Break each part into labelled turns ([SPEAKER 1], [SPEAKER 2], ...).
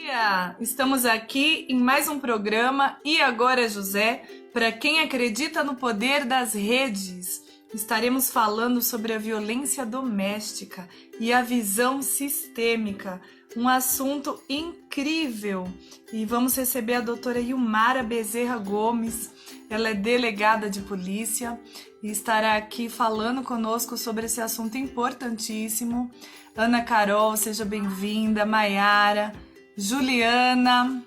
[SPEAKER 1] Dia! Estamos aqui em mais um programa E Agora José, para quem acredita no poder das redes. Estaremos falando sobre a violência doméstica e a visão sistêmica, um assunto incrível. E vamos receber a doutora Ilmara Bezerra Gomes, ela é delegada de polícia e estará aqui falando conosco sobre esse assunto importantíssimo. Ana Carol, seja bem-vinda, Maiara, Juliana,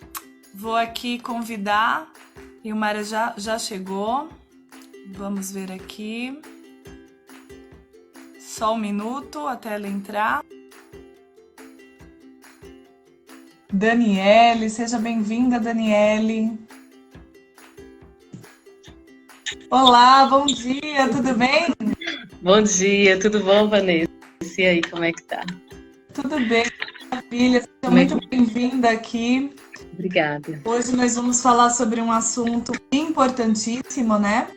[SPEAKER 1] vou aqui convidar, Ilmara já chegou, vamos ver aqui, só um minuto até ela entrar. Daniele, seja bem-vinda, Daniele. Olá, bom dia, tudo bem?
[SPEAKER 2] Bom dia, tudo bom, Vanessa? E aí, como é que tá?
[SPEAKER 1] Tudo bem, maravilha, seja muito bem-vinda aqui.
[SPEAKER 2] Obrigada.
[SPEAKER 1] Hoje nós vamos falar sobre um assunto importantíssimo, né?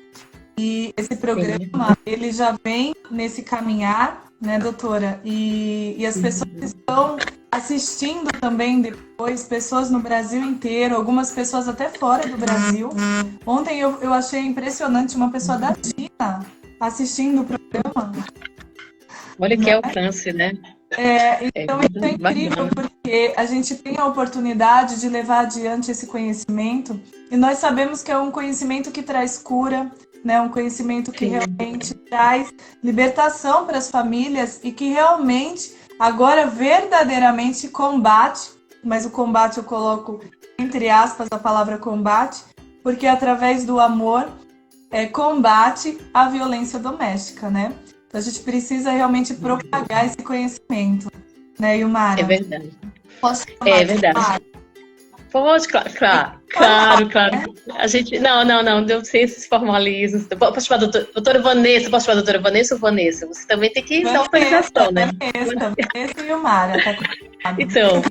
[SPEAKER 1] E esse programa, ele já vem nesse caminhar, né, doutora? E as pessoas estão assistindo também depois, pessoas no Brasil inteiro, algumas pessoas até fora do Brasil. Ontem eu achei impressionante uma pessoa da China assistindo o programa.
[SPEAKER 2] Olha que alcance, né?
[SPEAKER 1] Então isso é incrível, porque a gente tem a oportunidade de levar adiante esse conhecimento e nós sabemos que é um conhecimento que traz cura, né? Um conhecimento que realmente traz libertação para as famílias e que realmente agora verdadeiramente combate, mas o combate eu coloco entre aspas a palavra combate, porque através do amor combate a violência doméstica, né? Então a gente precisa realmente propagar esse conhecimento, né, Ilmara?
[SPEAKER 2] É verdade.
[SPEAKER 1] Posso chamar
[SPEAKER 2] verdade. Pode, claro. A gente, não, deu sem esses formalismos. Posso chamar doutora Vanessa? Posso chamar doutora Vanessa ou Vanessa? Você também tem que dar autorização, né?
[SPEAKER 1] Vanessa e Ilmara, tá complicado.
[SPEAKER 2] Então,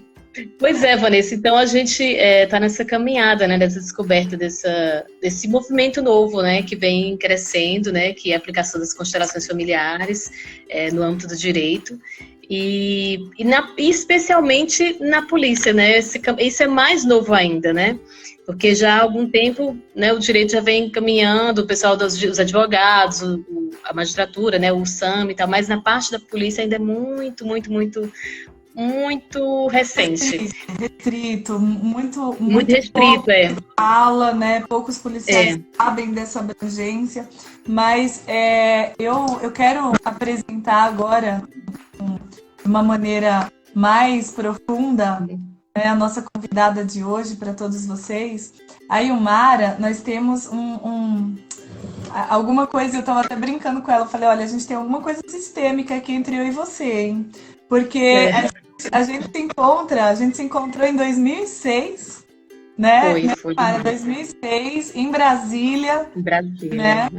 [SPEAKER 2] pois é, Vanessa, então a gente está nessa caminhada, né, dessa descoberta desse movimento novo, né, que vem crescendo, né, que é a aplicação das constelações familiares no âmbito do direito e especialmente na polícia, né, isso é mais novo ainda, né, porque já há algum tempo, né, o direito já vem caminhando, o pessoal os advogados, a magistratura, né, o SAM e tal, mas na parte da polícia ainda é muito recente.
[SPEAKER 1] Restrito, muito
[SPEAKER 2] restrito,
[SPEAKER 1] fala, né? Poucos policiais sabem dessa abrangência, mas eu quero apresentar agora de uma maneira mais profunda, né, a nossa convidada de hoje para todos vocês. A Ilmara, nós temos alguma coisa, eu estava até brincando com ela, eu falei, olha, a gente tem alguma coisa sistêmica aqui entre eu e você, hein? Porque a gente se encontrou em 2006, né?
[SPEAKER 2] Foi.
[SPEAKER 1] Para 2006, em Brasília.
[SPEAKER 2] Em Brasília,
[SPEAKER 1] né?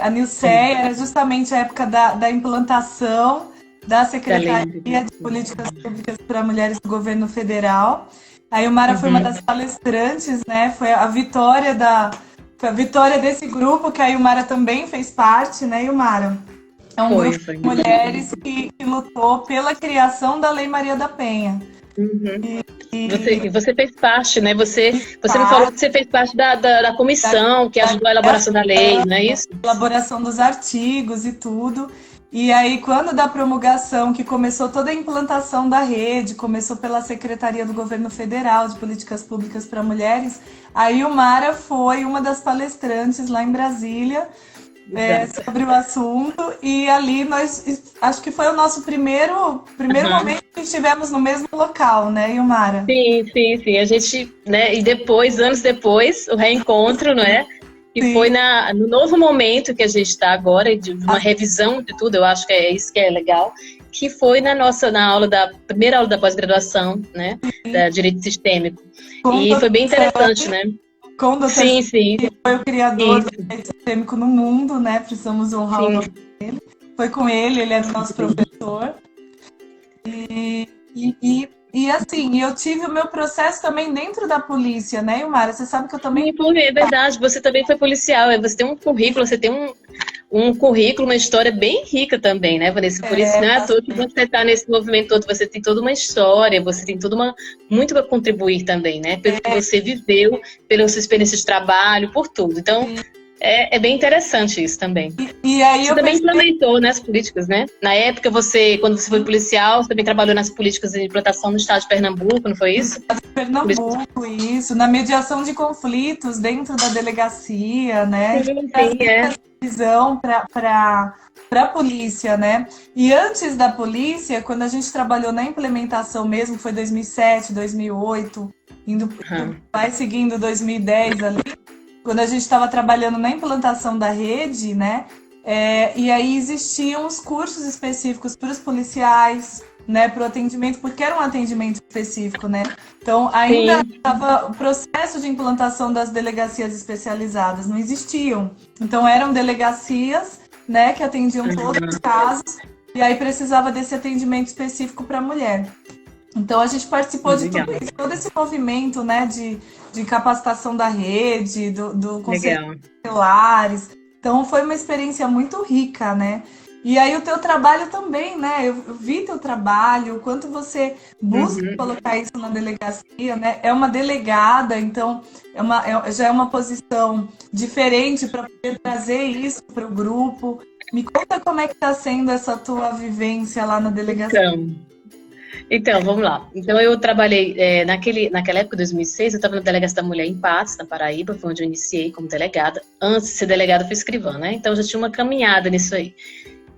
[SPEAKER 1] A Nilceia era justamente a época da implantação da Secretaria de Políticas Públicas para Mulheres do Governo Federal. A Ilmara foi uma das palestrantes, né? Foi a vitória desse grupo, que a Ilmara também fez parte, né, Ilmara? É um grupo de mulheres que lutou pela criação da Lei Maria da Penha.
[SPEAKER 2] Você fez parte, né? Você me falou que você fez parte da comissão que ajudou a elaboração da lei, não é isso?
[SPEAKER 1] Elaboração dos artigos e tudo. E aí, quando da promulgação, que começou toda a implantação da rede, começou pela Secretaria do Governo Federal de Políticas Públicas para Mulheres, a Ilmara foi uma das palestrantes lá em Brasília, sobre o assunto, e ali acho que foi o nosso primeiro momento que estivemos no mesmo local, né, Ilmara?
[SPEAKER 2] Sim, a gente, né, e depois, anos depois, o reencontro, não é? E foi no novo momento que a gente está agora, de uma revisão de tudo, eu acho que é isso que é legal, que foi na primeira aula da pós-graduação, né, da Direito Sistêmico, e foi bem interessante, né?
[SPEAKER 1] Com o Dr.
[SPEAKER 2] Sim.
[SPEAKER 1] Que foi o criador do direito sistêmico no mundo, né? Precisamos honrar o nome dele. Foi com ele é nosso professor. E assim, eu tive o meu processo também dentro da polícia, né, Ilmara? Você sabe que eu também...
[SPEAKER 2] É verdade, você também foi policial, você tem um currículo, você tem um currículo, uma história bem rica também, né, Vanessa? Por isso não é à toa que você está nesse movimento todo, você tem toda uma história, você tem muito para contribuir também, né? Pelo que você viveu, pela sua experiência de trabalho, por tudo. Então, é bem interessante isso também.
[SPEAKER 1] E aí
[SPEAKER 2] você também implementou nas políticas, né? Na época, quando você foi policial, você também trabalhou nas políticas de implantação no estado de Pernambuco, não foi isso?
[SPEAKER 1] Pernambuco, isso. Na mediação de conflitos dentro da delegacia, né?
[SPEAKER 2] Sim,
[SPEAKER 1] visão para a polícia, né? E antes da polícia, quando a gente trabalhou na implementação mesmo, foi 2007, 2008, vai seguindo 2010 ali, quando a gente estava trabalhando na implantação da rede, né? E aí existiam os cursos específicos para os policiais, né, para o atendimento, porque era um atendimento específico, né? Então, ainda estava o processo de implantação das delegacias especializadas, não existiam. Então, eram delegacias, né, que atendiam todos os casos, e aí precisava desse atendimento específico para a mulher. Então, a gente participou de tudo isso, todo esse movimento, né, de capacitação da rede, do Conselho Tutelares. Então, foi uma experiência muito rica, né? E aí o teu trabalho também, né? Eu vi teu trabalho, o quanto você busca colocar isso na delegacia, né? É uma delegada, então já é uma posição diferente para poder trazer isso para o grupo. Me conta como é que está sendo essa tua vivência lá na delegacia.
[SPEAKER 2] Então, vamos lá. Então, eu trabalhei, naquela época, 2006, eu estava na Delegacia da Mulher em Patos, na Paraíba, foi onde eu iniciei como delegada. Antes de ser delegada, fui escrivã, né? Então, eu já tinha uma caminhada nisso aí.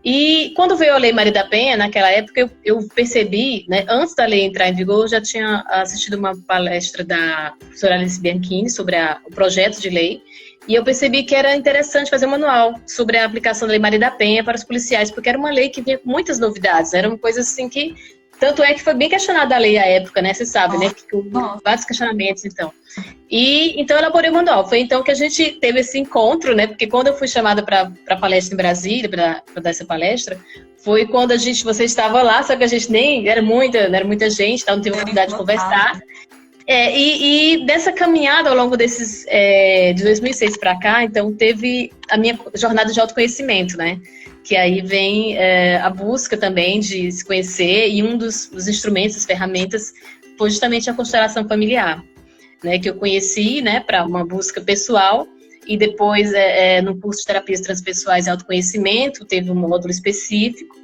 [SPEAKER 2] E quando veio a Lei Maria da Penha, naquela época, eu percebi, né, antes da lei entrar em vigor, eu já tinha assistido uma palestra da professora Alice Bianchini sobre o projeto de lei, e eu percebi que era interessante fazer um manual sobre a aplicação da Lei Maria da Penha para os policiais, porque era uma lei que vinha com muitas novidades, era uma coisa assim que... Tanto é que foi bem questionada a lei à época, né? Você sabe, né? Vários questionamentos, então. E então eu elaborei o manual. Foi então que a gente teve esse encontro, né? Porque quando eu fui chamada para palestra em Brasília, para dar essa palestra, foi quando você estava lá, só que a gente não era muita gente, então não teve oportunidade de conversar. E dessa caminhada ao longo de 2006 para cá, então teve a minha jornada de autoconhecimento, né? Que aí vem a busca também de se conhecer, e um dos instrumentos, as ferramentas, foi justamente a constelação familiar, né, que eu conheci, né, para uma busca pessoal, e depois no curso de terapias transpessoais e autoconhecimento, teve um módulo específico,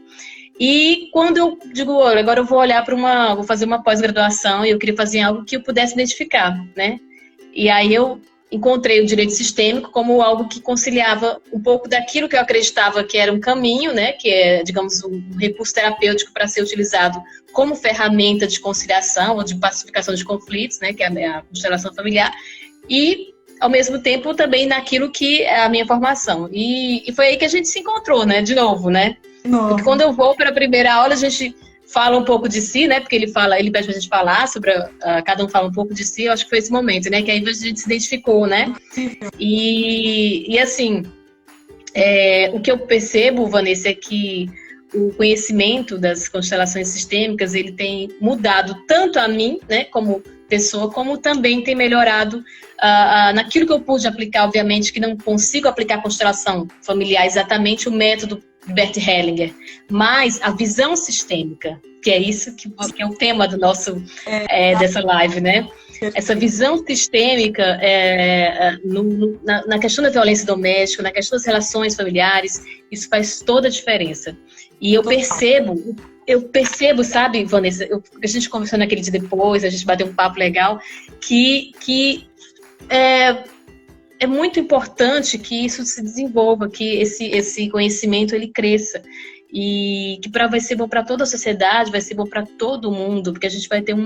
[SPEAKER 2] e quando eu digo, agora eu vou fazer uma pós-graduação, e eu queria fazer algo que eu pudesse identificar, né, e aí eu encontrei o direito sistêmico como algo que conciliava um pouco daquilo que eu acreditava que era um caminho, né, que é, digamos, um recurso terapêutico para ser utilizado como ferramenta de conciliação ou de pacificação de conflitos, né, que é a constelação familiar, e, ao mesmo tempo, também naquilo que é a minha formação. E foi aí que a gente se encontrou, né, de novo, né? Porque quando eu vou para a primeira aula, a gente fala um pouco de si, né? Porque ele pede pra gente falar sobre cada um fala um pouco de si. Eu acho que foi esse momento, né? Que aí a gente se identificou, né? E assim, o que eu percebo, Vanessa, é que o conhecimento das constelações sistêmicas, ele tem mudado tanto a mim, né? Como pessoa, como também tem melhorado naquilo que eu pude aplicar, obviamente, que não consigo aplicar a constelação familiar exatamente o método Bert Hellinger, mas a visão sistêmica, que é isso que é o tema do nosso dessa live, né? Essa visão sistêmica na questão da violência doméstica, na questão das relações familiares, isso faz toda a diferença. E eu percebo, sabe, Vanessa, a gente conversou naquele dia depois, a gente bateu um papo legal, que é muito importante que isso se desenvolva, que esse conhecimento ele cresça, e que vai ser bom para toda a sociedade, vai ser bom para todo mundo, porque a gente vai ter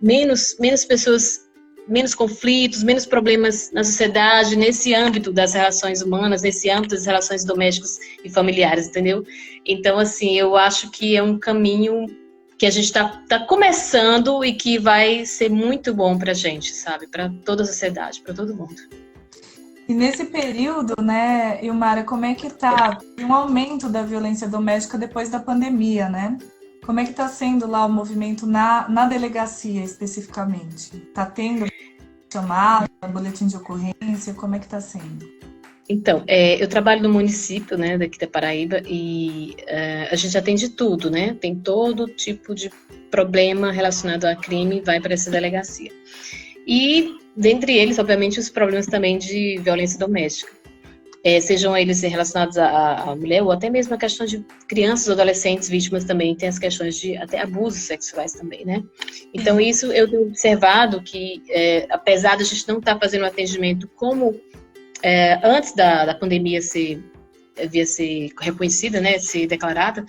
[SPEAKER 2] menos pessoas, menos conflitos, menos problemas na sociedade, nesse âmbito das relações humanas, nesse âmbito das relações domésticas e familiares, entendeu? Então, assim, eu acho que é um caminho que a gente tá começando e que vai ser muito bom pra gente, sabe? Para toda a sociedade, para todo mundo.
[SPEAKER 1] E nesse período, né, Ilmara, como é que tá um aumento da violência doméstica depois da pandemia, né? Como é que tá sendo lá o movimento na delegacia, especificamente? Tá tendo chamada, boletim de ocorrência? Como é que tá sendo?
[SPEAKER 2] Então, eu trabalho no município, né, daqui da Paraíba, e a gente atende tudo, né? Tem todo tipo de problema relacionado a crime, vai para essa delegacia. E, dentre eles, obviamente, os problemas também de violência doméstica. Sejam eles relacionados à mulher, ou até mesmo a questão de crianças ou adolescentes vítimas também, tem as questões de até abusos sexuais também, né? Então, isso eu tenho observado que, apesar de a gente não estar fazendo um atendimento como antes da pandemia havia ser reconhecida, né, ser declarada,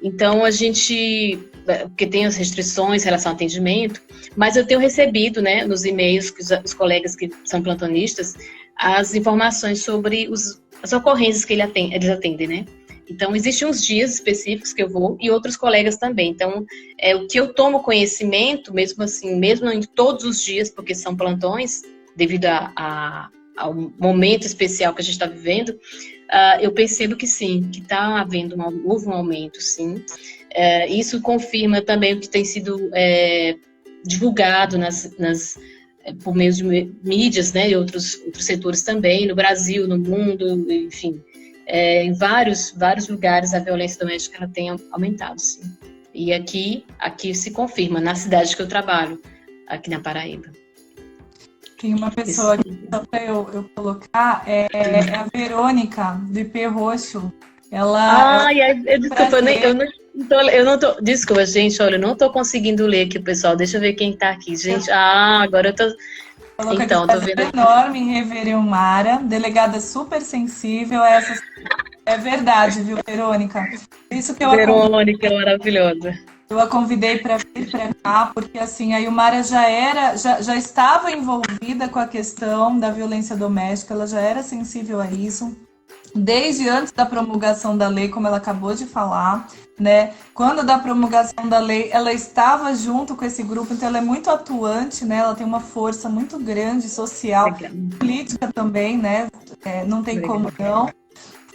[SPEAKER 2] então a gente, porque tem as restrições em relação ao atendimento, mas eu tenho recebido, né, nos e-mails que os colegas que são plantonistas, as informações sobre as ocorrências que eles atendem, né? Então, existem uns dias específicos que eu vou e outros colegas também. Então, o que eu tomo conhecimento, mesmo assim, mesmo em todos os dias, porque são plantões, devido ao momento especial que a gente está vivendo, eu percebo que sim, que está havendo houve um aumento, sim. Isso confirma também o que tem sido divulgado por meio de mídias, né, e outros setores também, no Brasil, no mundo, enfim. Em vários lugares a violência doméstica ela tem aumentado, sim. E aqui se confirma, na cidade que eu trabalho, aqui na Paraíba.
[SPEAKER 1] Tem uma pessoa aqui, só para eu colocar, é a Verônica, do IP Roxo.
[SPEAKER 2] Desculpa, desculpa, gente, olha, eu não tô conseguindo ler aqui o pessoal, deixa eu ver quem tá aqui, gente. Agora eu tô...
[SPEAKER 1] Então, tô vendo aqui. Enorme, Reverêumara, delegada super sensível, é verdade, viu, Verônica? Isso que
[SPEAKER 2] Verônica, maravilhosa.
[SPEAKER 1] Eu a convidei para vir para cá, porque assim, a Ilmara já estava envolvida com a questão da violência doméstica, ela já era sensível a isso, desde antes da promulgação da lei, como ela acabou de falar, né? Quando da promulgação da lei, ela estava junto com esse grupo, então ela é muito atuante, né? Ela tem uma força muito grande, social, política também, né? Não tem como não.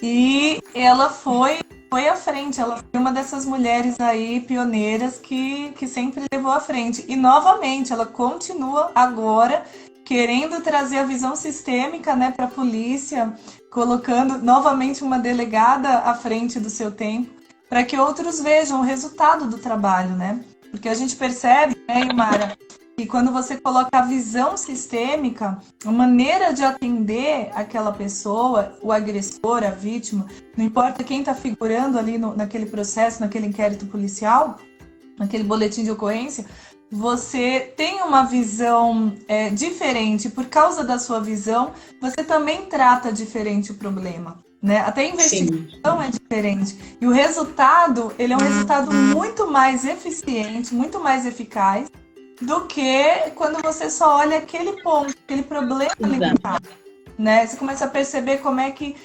[SPEAKER 1] E ela foi à frente, ela foi uma dessas mulheres aí pioneiras que sempre levou à frente. E novamente, ela continua agora querendo trazer a visão sistêmica, né, para a polícia, colocando novamente uma delegada à frente do seu tempo, para que outros vejam o resultado do trabalho, né? Porque a gente percebe, né, Ilmara, que quando você coloca a visão sistêmica, a maneira de atender aquela pessoa, o agressor, a vítima, não importa quem está figurando ali naquele processo, naquele inquérito policial, naquele boletim de ocorrência, você tem uma visão diferente. Por causa da sua visão, você também trata diferente o problema, né? Até a investigação é diferente. E o resultado, ele é um resultado muito mais eficiente, muito mais eficaz, do que quando você só olha aquele ponto, aquele problema limitado, né? Você começa a perceber como é que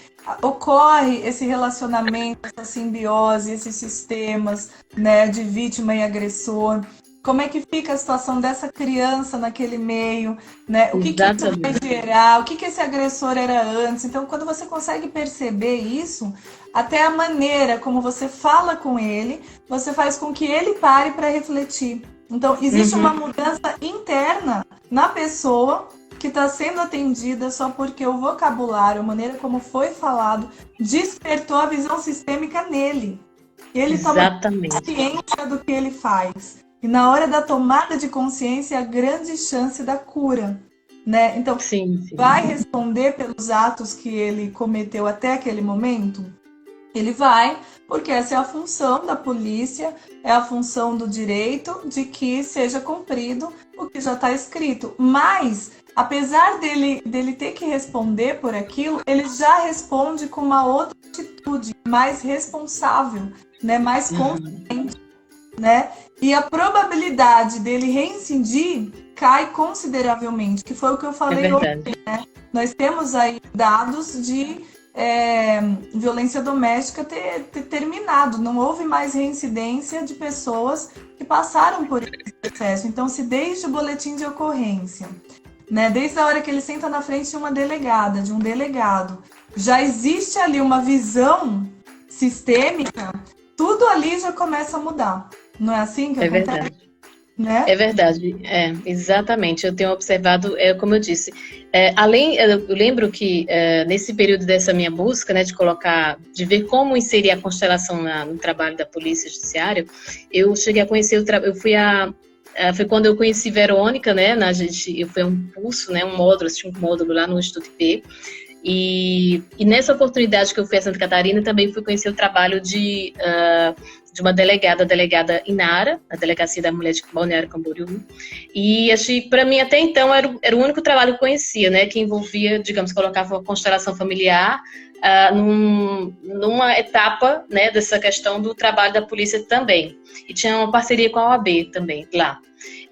[SPEAKER 1] ocorre esse relacionamento, essa simbiose, esses sistemas, né, de vítima e agressor. Como é que fica a situação dessa criança naquele meio, né? O que isso vai gerar, o que esse agressor era antes. Então, quando você consegue perceber isso, até a maneira como você fala com ele, você faz com que ele pare para refletir. Então, existe uma mudança interna na pessoa que está sendo atendida só porque o vocabulário, a maneira como foi falado, despertou a visão sistêmica nele. Ele toma consciência do que ele faz. E na hora da tomada de consciência, a grande chance da cura, né? Então, vai responder pelos atos que ele cometeu até aquele momento? Ele vai, porque essa é a função da polícia, é a função do direito de que seja cumprido o que já está escrito. Mas, apesar dele ter que responder por aquilo, ele já responde com uma outra atitude mais responsável, né? Mais consciente, né? E a probabilidade dele reincidir cai consideravelmente, que foi o que eu falei ontem, né? Nós temos aí dados de violência doméstica ter terminado, não houve mais reincidência de pessoas que passaram por esse processo. Então, se desde o boletim de ocorrência, né, desde a hora que ele senta na frente de uma delegada, de um delegado, já existe ali uma visão sistêmica, tudo ali já começa a mudar. Não é assim que acontece?
[SPEAKER 2] Verdade.
[SPEAKER 1] né?
[SPEAKER 2] É verdade, exatamente. Eu tenho observado, como eu disse, eu lembro que nesse período dessa minha busca, né, de ver como inserir a constelação no trabalho da Polícia Judiciária, eu cheguei a conhecer foi quando eu conheci Verônica, né, eu fui a um curso, né, um módulo, assisti um módulo lá no Instituto IP, e nessa oportunidade que eu fui a Santa Catarina, também fui conhecer o trabalho de uma delegada, a delegada Inara, a Delegacia da Mulher de Balneário Camboriú. E achei, para mim, até então, era o único trabalho que eu conhecia, né, que envolvia, digamos, colocava uma constelação familiar numa etapa, né, dessa questão do trabalho da polícia também. E tinha uma parceria com a OAB também, lá.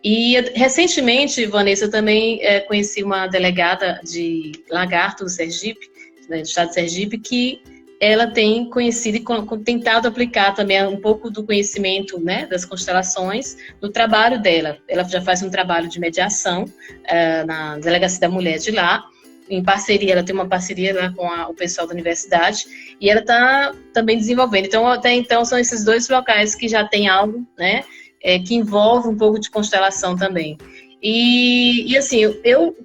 [SPEAKER 2] E recentemente, Vanessa, eu também conheci uma delegada de Lagarto, do Sergipe, né, do estado de Sergipe, que ela tem conhecido e tentado aplicar também um pouco do conhecimento, né, das constelações no trabalho dela. Ela já faz um trabalho de mediação na Delegacia da Mulher de lá, em parceria, ela tem uma parceria lá com o pessoal da universidade, e ela está também desenvolvendo. Então, até então, são esses dois locais que já tem algo, né, que envolve um pouco de constelação também. E assim,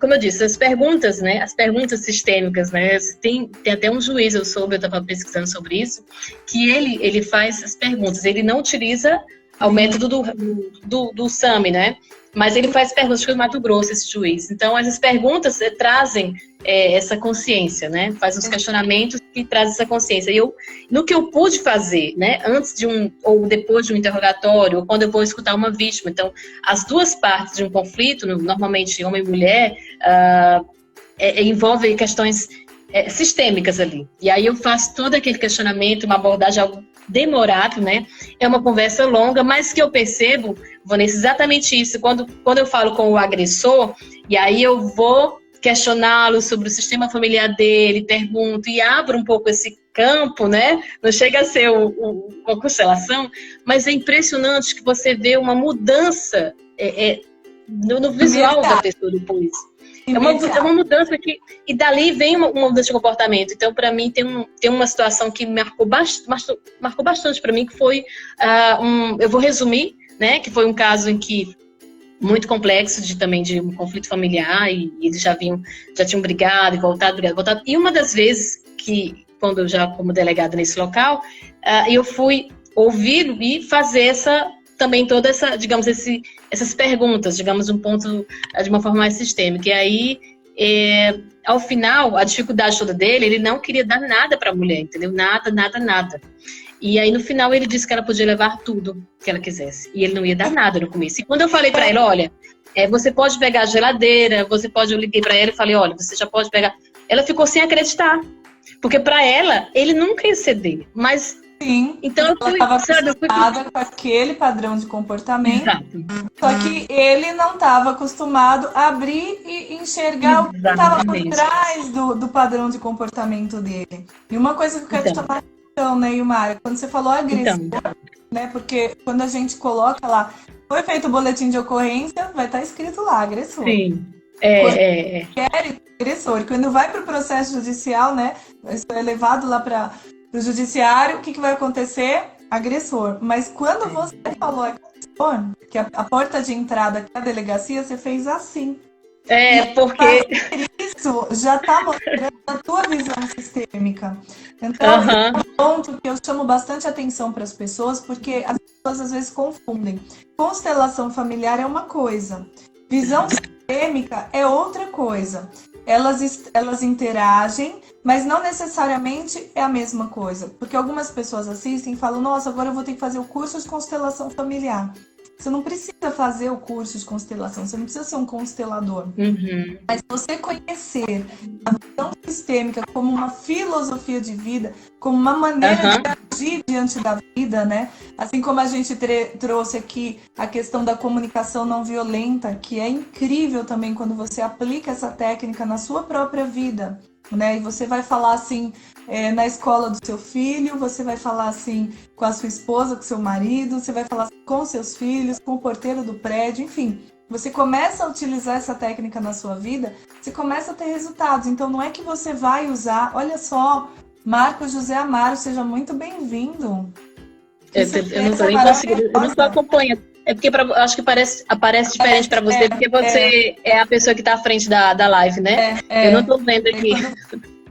[SPEAKER 2] como eu disse, as perguntas, né, as perguntas sistêmicas, né, tem até um juiz, eu estava pesquisando sobre isso, que ele faz as perguntas, ele não utiliza o método do SAMI, né, mas ele faz perguntas, acho que é do Mato Grosso, esse juiz. Então, essas perguntas trazem essa consciência, né? Faz os questionamentos que trazem essa consciência. E no que eu pude fazer, né? Antes ou depois de um interrogatório, ou quando eu vou escutar uma vítima. Então, as duas partes de um conflito, normalmente homem e mulher, envolvem questões sistêmicas ali. E aí eu faço todo aquele questionamento, uma abordagem algo demorado, né? É uma conversa longa, mas que eu percebo, Vanessa, exatamente isso. Quando eu falo com o agressor, e aí eu vou questioná-lo sobre o sistema familiar dele, pergunto e abro um pouco esse campo, né? Não chega a ser uma constelação, mas é impressionante que você vê uma mudança no visual da pessoa depois. É uma mudança e dali vem uma mudança de comportamento. Então, para mim, tem uma situação que marcou bastante para mim, que foi eu vou resumir, né? Que foi um caso em que muito complexo também de um conflito familiar, e eles já tinham brigado e voltado. E uma das vezes quando eu já como delegada nesse local, eu fui ouvir e fazer também toda essa, digamos, essas perguntas, digamos, um ponto de uma forma mais sistêmica. E aí, ao final, a dificuldade toda dele, ele não queria dar nada para a mulher, entendeu? Nada, nada, nada. E aí, no final, ele disse que ela podia levar tudo que ela quisesse. E ele não ia dar nada no começo. E quando eu falei para ele, olha, você pode pegar a geladeira, eu liguei para ela e falei, olha, você já pode pegar. Ela ficou sem acreditar. Porque para ela, ele nunca ia ceder. Mas
[SPEAKER 1] sim,
[SPEAKER 2] então
[SPEAKER 1] ela estava acostumada com aquele padrão de comportamento.
[SPEAKER 2] Exato.
[SPEAKER 1] Só que ele não estava acostumado a abrir e enxergar o que estava por trás do padrão de comportamento dele. E uma coisa que eu quero te tomar atenção, né, Ilmara? Quando você falou agressor, né? Porque quando a gente coloca lá, foi feito o boletim de ocorrência, vai estar escrito lá, agressor.
[SPEAKER 2] Sim.
[SPEAKER 1] Agressor. Quando vai para o processo judicial, né? Isso é levado lá para o judiciário, o que vai acontecer? Agressor. Mas quando você falou agressor, que a porta de entrada aqui da delegacia, você fez assim.
[SPEAKER 2] Porque
[SPEAKER 1] isso já está mostrando a tua visão sistêmica. Então, é um ponto que eu chamo bastante atenção para as pessoas, porque as pessoas às vezes confundem. Constelação familiar é uma coisa, visão sistêmica é outra coisa. Elas interagem, mas não necessariamente é a mesma coisa. Porque algumas pessoas assistem e falam, nossa, agora eu vou ter que fazer o curso de constelação familiar. Você não precisa fazer o curso de constelação, você não precisa ser um constelador.
[SPEAKER 2] Uhum.
[SPEAKER 1] Mas você conhecer a visão sistêmica como uma filosofia de vida, como uma maneira de agir diante da vida, né? Assim como a gente trouxe aqui a questão da comunicação não violenta, que é incrível também quando você aplica essa técnica na sua própria vida. Né? E você vai falar assim na escola do seu filho, você vai falar assim com a sua esposa, com o seu marido, você vai falar assim, com seus filhos, com o porteiro do prédio, enfim. Você começa a utilizar essa técnica na sua vida, você começa a ter resultados. Então não é que você vai usar, olha só, Marcos José Amaro, seja muito bem-vindo.
[SPEAKER 2] Eu não estou nem conseguindo, eu não estou acompanhando. É porque acho que aparece diferente para você, porque você é a pessoa que está à frente da live, né? Eu não estou vendo aqui.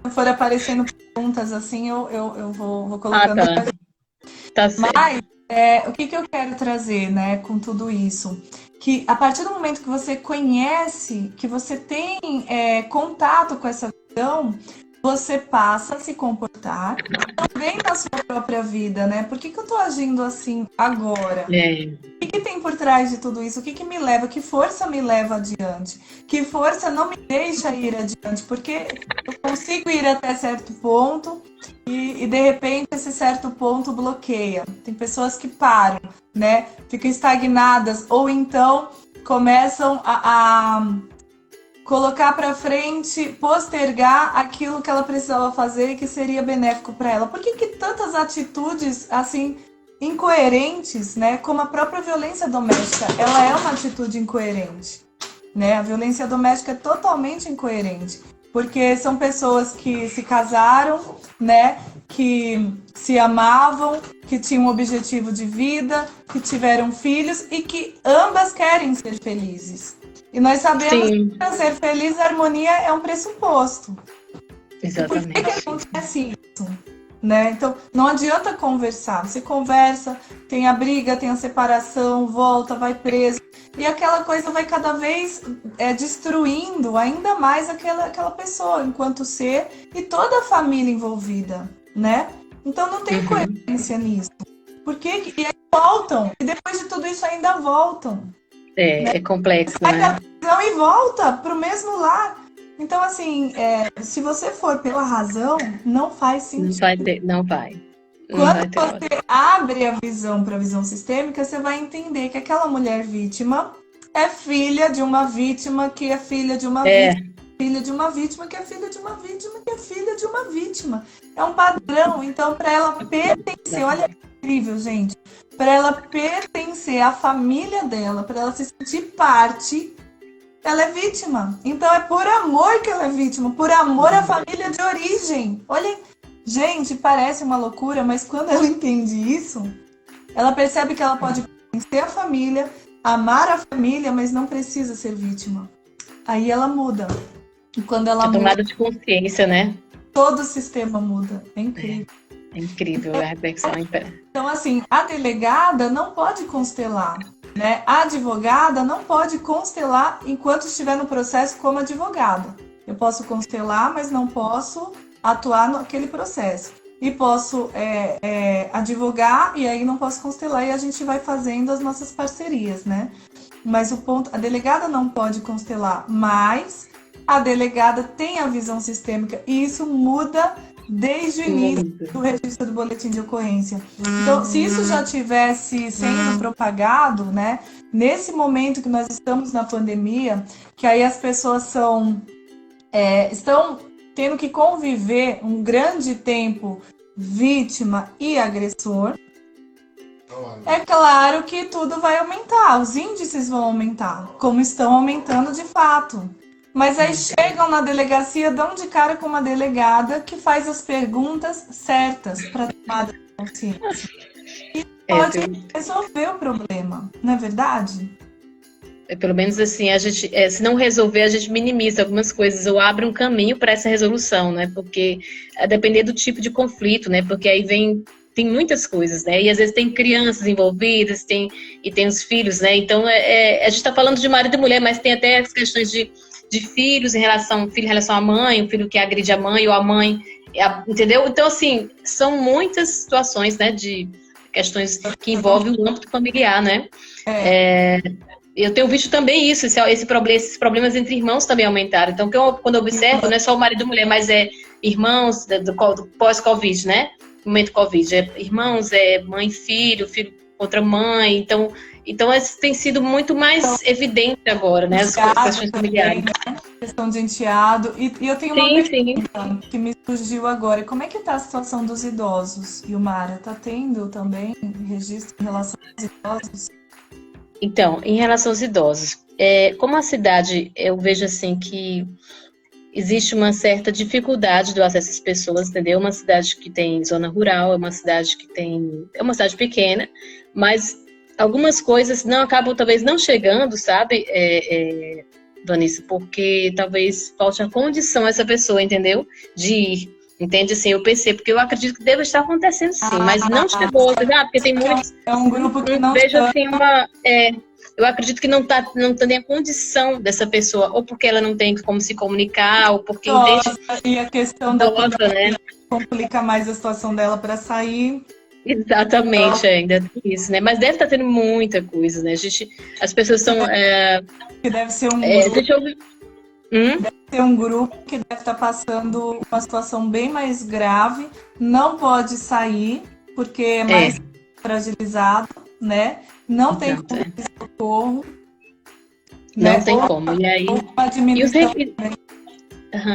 [SPEAKER 1] Quando for aparecendo perguntas assim, eu vou colocando.
[SPEAKER 2] Tá certo.
[SPEAKER 1] Mas o que eu quero trazer, né, com tudo isso? Que a partir do momento que você conhece, que você tem contato com essa visão, você passa a se comportar também na sua própria vida, né? Por que eu tô agindo assim agora? O que tem por trás de tudo isso? O que me leva? Que força me leva adiante? Que força não me deixa ir adiante? Porque eu consigo ir até certo ponto e de repente esse certo ponto bloqueia. Tem pessoas que param, né? Ficam estagnadas ou então começam a colocar para frente, postergar aquilo que ela precisava fazer e que seria benéfico para ela. Por que tantas atitudes assim incoerentes, né? Como a própria violência doméstica, ela é uma atitude incoerente, né? A violência doméstica é totalmente incoerente, porque são pessoas que se casaram, né? Que se amavam, que tinham um objetivo de vida, que tiveram filhos e que ambas querem ser felizes. E nós sabemos que para ser feliz, a harmonia é um pressuposto.
[SPEAKER 2] Exatamente.
[SPEAKER 1] Por que acontece isso? Né? Então, não adianta conversar. Você conversa, tem a briga, tem a separação, volta, vai preso. E aquela coisa vai cada vez destruindo ainda mais aquela pessoa enquanto ser e toda a família envolvida, né? Então, não tem coerência nisso. E aí voltam. E depois de tudo isso ainda voltam.
[SPEAKER 2] É complexo,
[SPEAKER 1] sai
[SPEAKER 2] né?
[SPEAKER 1] da prisão e volta pro mesmo lar. Então, assim, se você for pela razão, não faz sentido.
[SPEAKER 2] Não vai.
[SPEAKER 1] Quando você abre a visão para a visão sistêmica, você vai entender que aquela mulher vítima é filha de uma vítima que é filha de uma vítima, filha de uma vítima que é filha de uma vítima que é filha de uma vítima. É um padrão. Então, para ela pertencer, olha que incrível, gente. Para ela pertencer à família dela, para ela se sentir parte, ela é vítima. Então é por amor que ela é vítima, por amor à família de origem. Olha, gente, parece uma loucura, mas quando ela entende isso, ela percebe que ela pode pertencer à família, amar a família, mas não precisa ser vítima. Aí ela muda. E quando ela muda,
[SPEAKER 2] tomada de consciência, né?
[SPEAKER 1] todo o sistema muda. É incrível.
[SPEAKER 2] É incrível, a reflexão é incrível.
[SPEAKER 1] Então, assim, a delegada não pode constelar, né? A advogada não pode constelar enquanto estiver no processo como advogada. Eu posso constelar, mas não posso atuar naquele processo. E posso advogar, e aí não posso constelar, e a gente vai fazendo as nossas parcerias, né? Mas a delegada não pode constelar, mas a delegada tem a visão sistêmica, e isso muda desde o início do registro do boletim de ocorrência. Então, se isso já tivesse sendo propagado, né, nesse momento que nós estamos na pandemia, que aí as pessoas estão tendo que conviver um grande tempo vítima e agressor, é claro que tudo vai aumentar, os índices vão aumentar, como estão aumentando de fato. Mas aí chegam na delegacia, dão de cara com uma delegada que faz as perguntas certas para tomar consciência. E pode resolver o problema, não é verdade?
[SPEAKER 2] Pelo menos assim, a gente, se não resolver, a gente minimiza algumas coisas ou abre um caminho para essa resolução, né? Porque a depender do tipo de conflito, né? Porque aí tem muitas coisas, né? E às vezes tem crianças envolvidas, tem os filhos, né? Então, a gente está falando de marido e mulher, mas tem até as questões de filhos filho em relação à mãe, o filho que agride a mãe ou a mãe, entendeu? Então, assim, são muitas situações, né, de questões que envolvem o âmbito familiar, né? Eu tenho visto também isso, esses problemas entre irmãos também aumentaram. Então, quando eu observo, não é só o marido e mulher, mas irmãos do pós-Covid, né? Momento Covid, irmãos, mãe, filho contra mãe, então isso tem sido muito mais evidente agora, né? As questões familiares.
[SPEAKER 1] Né? Questão de enteado. E eu tenho uma pergunta que me surgiu agora. Como é que está a situação dos idosos, Ilmara? Está tendo também registro em relação aos idosos?
[SPEAKER 2] Então, em relação aos idosos, como a cidade, eu vejo assim que existe uma certa dificuldade do acesso às pessoas, entendeu? Uma cidade que tem zona rural, é uma cidade pequena, mas algumas coisas não acabam talvez não chegando, sabe, Vanessa, porque talvez falte a condição a essa pessoa, entendeu? De ir. Entende? Assim, eu percebo, porque eu acredito que deve estar acontecendo sim, mas não chegou, porque tem muitos.
[SPEAKER 1] É um grupo que não
[SPEAKER 2] vejo assim eu acredito que não tem a condição dessa pessoa, ou porque ela não tem como se comunicar, ou porque
[SPEAKER 1] Nossa, e a questão da
[SPEAKER 2] né?
[SPEAKER 1] complica mais a situação dela para sair.
[SPEAKER 2] Exatamente, ainda tem isso, né? Mas deve estar tendo muita coisa, né? As pessoas são.
[SPEAKER 1] Que deve ser um grupo.
[SPEAKER 2] Deixa eu ver.
[SPEAKER 1] Deve ter um grupo que deve estar passando uma situação bem mais grave, não pode sair, porque é mais fragilizado, né? Não tem como ter socorro.
[SPEAKER 2] Não tem como. E aí.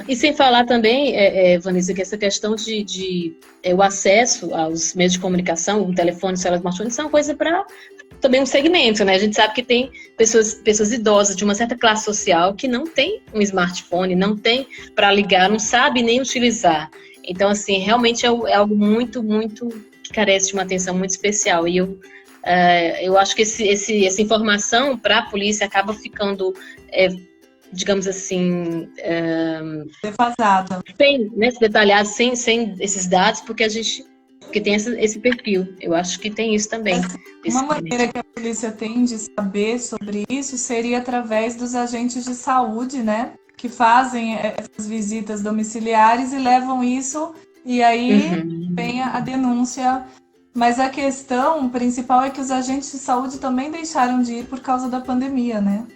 [SPEAKER 2] E sem falar também, Vanessa, que essa questão de o acesso aos meios de comunicação, o telefone, o celular, smartphone, são coisa para também um segmento, né? A gente sabe que tem pessoas idosas de uma certa classe social que não tem um smartphone, não tem para ligar, não sabe nem utilizar. Então, assim, realmente é algo muito, muito que carece de uma atenção muito especial. E eu acho que essa informação para a polícia acaba ficando, digamos assim,
[SPEAKER 1] defasada.
[SPEAKER 2] Sem, né, detalhado, sem esses dados, porque tem esse perfil. Eu acho que tem isso também.
[SPEAKER 1] Uma maneira que a polícia tem de saber sobre isso seria através dos agentes de saúde, né? Que fazem essas visitas domiciliares e levam isso, e aí vem a denúncia. Mas a questão principal é que os agentes de saúde também deixaram de ir por causa da pandemia, né?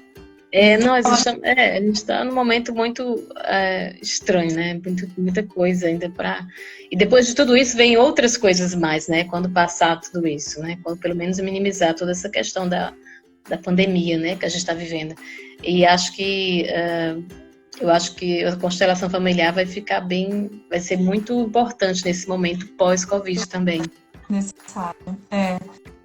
[SPEAKER 2] A gente está num momento muito estranho, né? Muita coisa ainda para. E depois de tudo isso, vem outras coisas mais, né? Quando passar tudo isso, né? Quando pelo menos minimizar toda essa questão da pandemia, né? Que a gente está vivendo. E eu acho que a constelação familiar vai ser muito importante nesse momento pós-Covid também.
[SPEAKER 1] Necessário.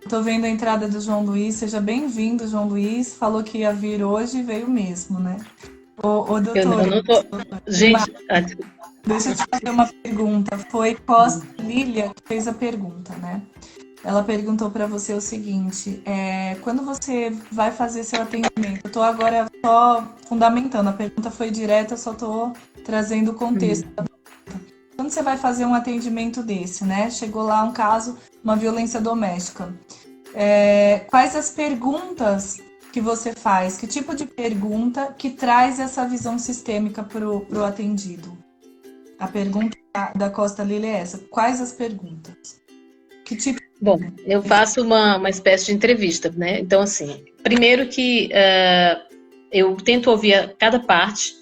[SPEAKER 1] Tô vendo a entrada do João Luiz. Seja bem-vindo, João Luiz. Falou que ia vir hoje e veio mesmo, né? Doutor.
[SPEAKER 2] Eu não tô... Gente,
[SPEAKER 1] deixa eu te fazer uma pergunta. Foi Costa Lília que fez a pergunta, né? Ela perguntou para você o seguinte: quando você vai fazer seu atendimento? Eu tô agora só fundamentando. A pergunta foi direta, eu só tô trazendo o contexto da pergunta. Quando você vai fazer um atendimento desse, né? Chegou lá um caso, uma violência doméstica. Quais as perguntas que você faz? Que tipo de pergunta que traz essa visão sistêmica pro atendido? A pergunta da Costa Lília é essa. Quais as perguntas? Que tipo?
[SPEAKER 2] Bom, eu faço uma espécie de entrevista, né? Então, assim, primeiro que eu tento ouvir cada parte.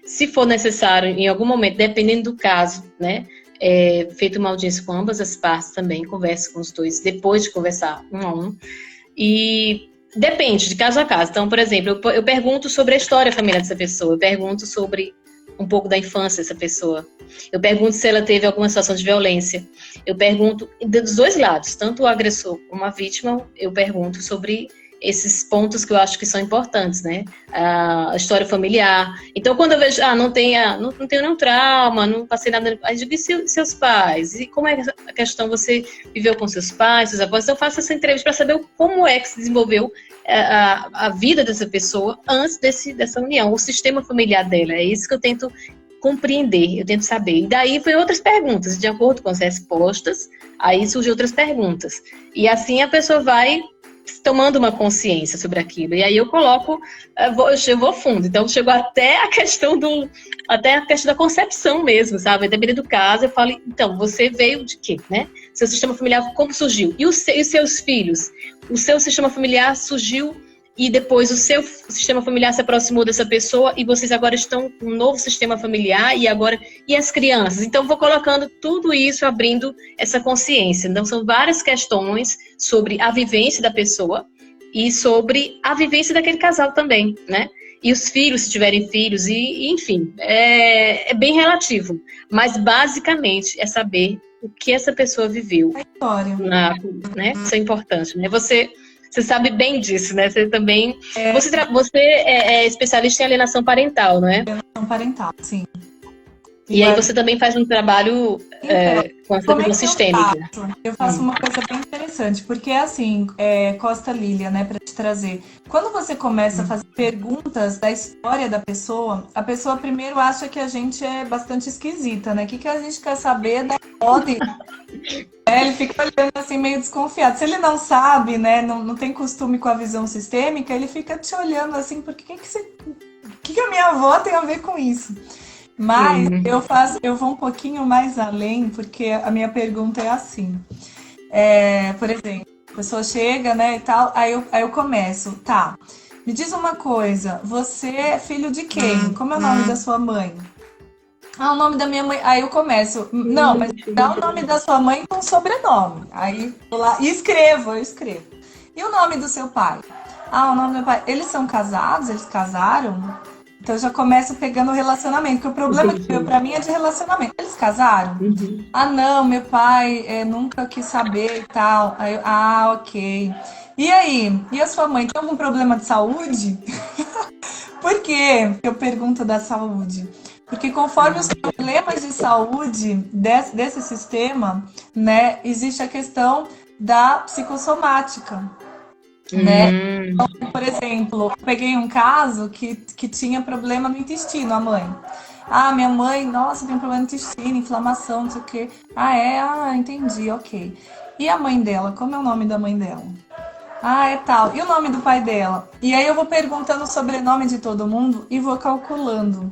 [SPEAKER 2] Se for necessário, em algum momento, dependendo do caso, né? Feito uma audiência com ambas as partes também, converso com os dois, depois de conversar um a um. E depende, de caso a caso. Então, por exemplo, eu pergunto sobre a história familiar dessa pessoa, eu pergunto sobre um pouco da infância dessa pessoa, eu pergunto se ela teve alguma situação de violência, eu pergunto dos dois lados, tanto o agressor como a vítima, eu pergunto sobre esses pontos que eu acho que são importantes, né? A história familiar. Então, quando eu vejo, não tenho nenhum trauma, não passei nada... Aí eu digo, e seus pais? E como é a questão, você viveu com seus pais, seus avós? Então, eu faço essa entrevista para saber como é que se desenvolveu a vida dessa pessoa antes dessa união, o sistema familiar dela. É isso que eu tento compreender, eu tento saber. E daí foi outras perguntas, de acordo com as respostas, aí surgem outras perguntas. E assim a pessoa vai tomando uma consciência sobre aquilo. E aí eu coloco, eu vou fundo. Então, chegou até a questão da concepção mesmo, sabe? Dependendo do caso, eu falo, então, você veio de quê, né? Seu sistema familiar, como surgiu? E os seus filhos? O seu sistema familiar surgiu e depois o seu sistema familiar se aproximou dessa pessoa e vocês agora estão com um novo sistema familiar e as crianças? Então, vou colocando tudo isso, abrindo essa consciência. Então, são várias questões sobre a vivência da pessoa e sobre a vivência daquele casal também, né? E os filhos, se tiverem filhos, e enfim, é bem relativo. Mas, basicamente, é saber o que essa pessoa viveu.
[SPEAKER 1] A história.
[SPEAKER 2] Né? Isso é importante, né? Você sabe bem disso, né? Você também... Você é especialista em alienação parental, não é?
[SPEAKER 1] Alienação parental, sim.
[SPEAKER 2] E aí você também faz um trabalho com essa
[SPEAKER 1] Como é
[SPEAKER 2] questão
[SPEAKER 1] que eu
[SPEAKER 2] sistêmica.
[SPEAKER 1] faço? Eu faço uma coisa bem interessante, porque é assim, Costa Lília, né, para te trazer. Quando você começa a fazer perguntas da história da pessoa, a pessoa primeiro acha que a gente é bastante esquisita, né? O que a gente quer saber da ordem? Ele fica olhando assim meio desconfiado. Se ele não sabe, né, não tem costume com a visão sistêmica, ele fica te olhando assim, porque o que a minha avó tem a ver com isso? Mas eu vou um pouquinho mais além, porque a minha pergunta é assim. Por exemplo, a pessoa chega, né, e tal, aí eu começo, tá, me diz uma coisa, você é filho de quem? Como é o nome da sua mãe? Ah, o nome da minha mãe. Aí eu começo, não, mas dá o nome da sua mãe com sobrenome. Aí eu lá, e eu escrevo. E o nome do seu pai? Ah, o nome do meu pai. Eles são casados? Eles casaram? Então eu já começo pegando o relacionamento, porque o problema que veio pra mim é de relacionamento. Eles casaram? Ah, não, meu pai nunca quis saber e tal. Aí ok. E aí? E a sua mãe tem algum problema de saúde? Por que eu pergunto da saúde? Porque conforme os problemas de saúde desse sistema, né, existe a questão da psicossomática, né? Então, por exemplo, eu peguei um caso que tinha problema no intestino, a mãe. Ah, minha mãe, nossa, tem problema no intestino, inflamação, não sei o quê. Entendi, ok. E a mãe dela, como é o nome da mãe dela? Ah, é tal. E o nome do pai dela? E aí eu vou perguntando o sobrenome de todo mundo e vou calculando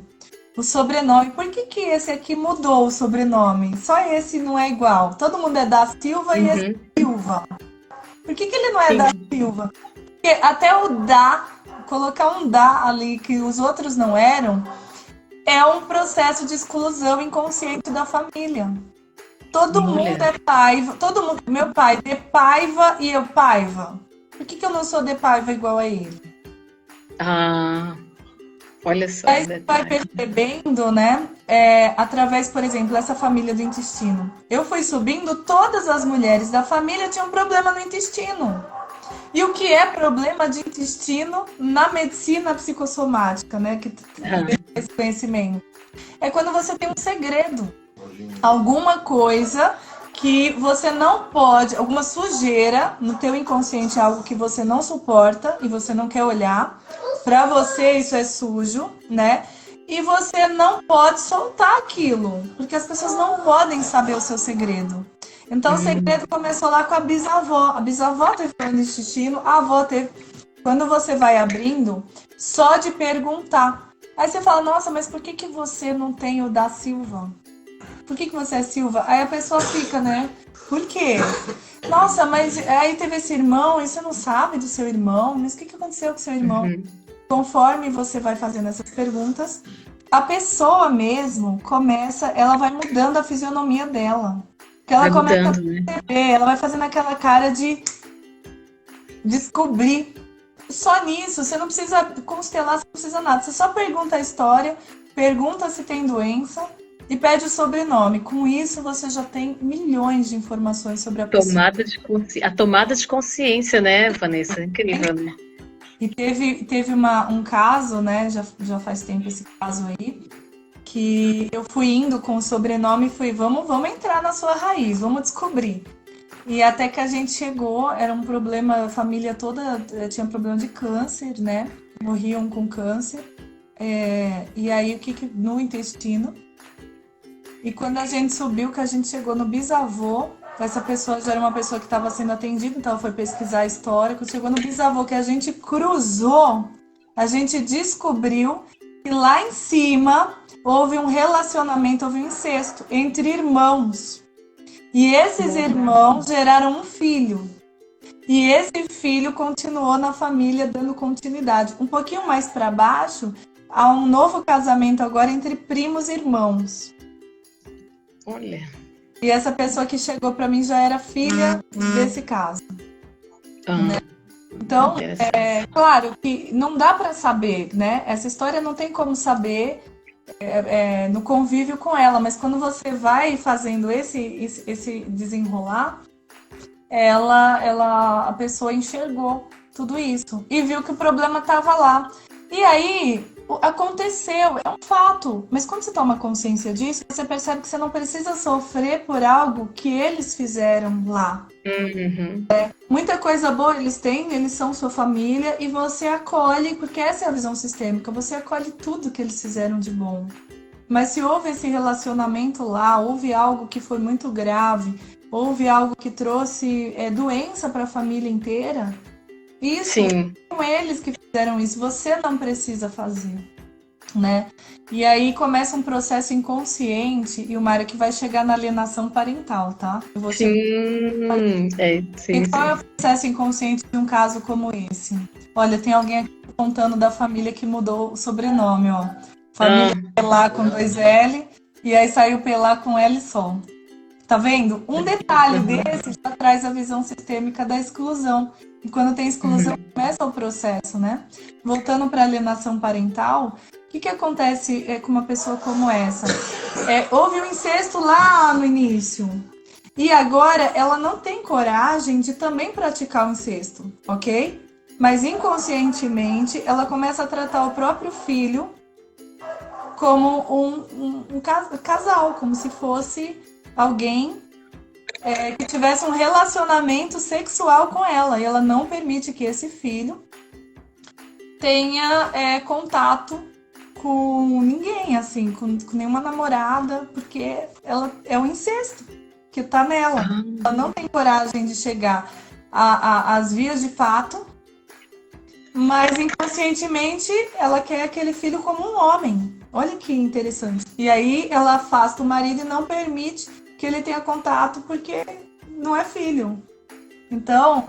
[SPEAKER 1] o sobrenome. Por que esse aqui mudou o sobrenome? Só esse não é igual. Todo mundo é da Silva e esse é Silva. Por que ele não é da Silva? Porque até o da, colocar um da ali que os outros não eram, é um processo de exclusão inconsciente da família. Todo mundo é Paiva, todo mundo, meu pai de Paiva e eu Paiva. Por que eu não sou de Paiva igual a ele?
[SPEAKER 2] Ah, olha só.
[SPEAKER 1] Aí você vai percebendo, né? Através, por exemplo, dessa família do intestino. Eu fui subindo, todas as mulheres da família tinham problema no intestino. E o que é problema de intestino na medicina psicossomática, né? Que tem esse conhecimento. É quando você tem um segredo. Alguma coisa que você não pode, alguma sujeira no teu inconsciente, algo que você não suporta e você não quer olhar. Para você isso é sujo, né? E você não pode soltar aquilo, porque as pessoas não podem saber o seu segredo. Então o segredo começou lá com a bisavó. A bisavó teve problema de intestino, a avó teve. Quando você vai abrindo, só de perguntar. Aí você fala, nossa, mas por que você não tem o da Silva? Por que você é Silva? Aí a pessoa fica, né? Por quê? Nossa, mas aí teve esse irmão e você não sabe do seu irmão, mas o que aconteceu com seu irmão? Conforme você vai fazendo essas perguntas, a pessoa mesmo começa, ela vai mudando a fisionomia dela. Porque ela começa a perceber, ela vai fazendo aquela cara de descobrir. Só nisso, você não precisa constelar, você não precisa nada. Você só pergunta a história, pergunta se tem doença e pede o sobrenome. Com isso, você já tem milhões de informações sobre a pessoa.
[SPEAKER 2] A tomada de consciência, né, Vanessa? Incrível, né?
[SPEAKER 1] E teve um caso, né? Já faz tempo esse caso aí, que eu fui indo com o sobrenome e fui, vamos entrar na sua raiz, vamos descobrir. E até que a gente chegou, era um problema, a família toda tinha problema de câncer, né? Morriam com câncer. E aí, no intestino. E quando a gente subiu, que a gente chegou no bisavô, essa pessoa já era uma pessoa que estava sendo atendida, então ela foi pesquisar a história. Quando chegou no bisavô, que a gente cruzou, a gente descobriu que lá em cima houve um relacionamento, houve um incesto entre irmãos. E esses irmãos geraram um filho. E esse filho continuou na família, dando continuidade. Um pouquinho mais para baixo, há um novo casamento agora entre primos e irmãos.
[SPEAKER 2] Olha.
[SPEAKER 1] E essa pessoa que chegou para mim já era filha desse caso. Né? Então, claro que não dá para saber, né? Essa história não tem como saber no convívio com ela, mas quando você vai fazendo esse desenrolar, a pessoa enxergou tudo isso e viu que o problema estava lá. E aí, aconteceu, é um fato. Mas quando você toma consciência disso, você percebe que você não precisa sofrer por algo que eles fizeram lá.
[SPEAKER 2] Uhum.
[SPEAKER 1] Muita coisa boa eles têm, eles são sua família e você acolhe, porque essa é a visão sistêmica, você acolhe tudo que eles fizeram de bom. Mas se houve esse relacionamento lá, houve algo que foi muito grave, houve algo que trouxe doença para a família inteira, isso
[SPEAKER 2] Sim.
[SPEAKER 1] são eles que fizeram isso, você não precisa fazer, né? E aí começa um processo inconsciente, e o Mário, que vai chegar na alienação parental, tá? Eu vou chegar.
[SPEAKER 2] Sim. Sim,
[SPEAKER 1] E qual é
[SPEAKER 2] sim.
[SPEAKER 1] o processo inconsciente de um caso como esse? Olha, tem alguém aqui contando da família que mudou o sobrenome, ó. Família Pelá com 2L, e aí saiu Pelá com L só. Tá vendo? Um detalhe desse já traz a visão sistêmica da exclusão. E quando tem exclusão, começa o processo, né? Voltando para a alienação parental, o que acontece com uma pessoa como essa? Houve um incesto lá no início. E agora ela não tem coragem de também praticar o incesto, ok? Mas inconscientemente ela começa a tratar o próprio filho como um casal, como se fosse alguém que tivesse um relacionamento sexual com ela. E ela não permite que esse filho tenha contato com ninguém, assim, com nenhuma namorada, porque ela é um incesto que tá nela. Ela não tem coragem de chegar às vias de fato, mas inconscientemente ela quer aquele filho como um homem. Olha que interessante. E aí ela afasta o marido e não permite que ele tenha contato porque não é filho. Então,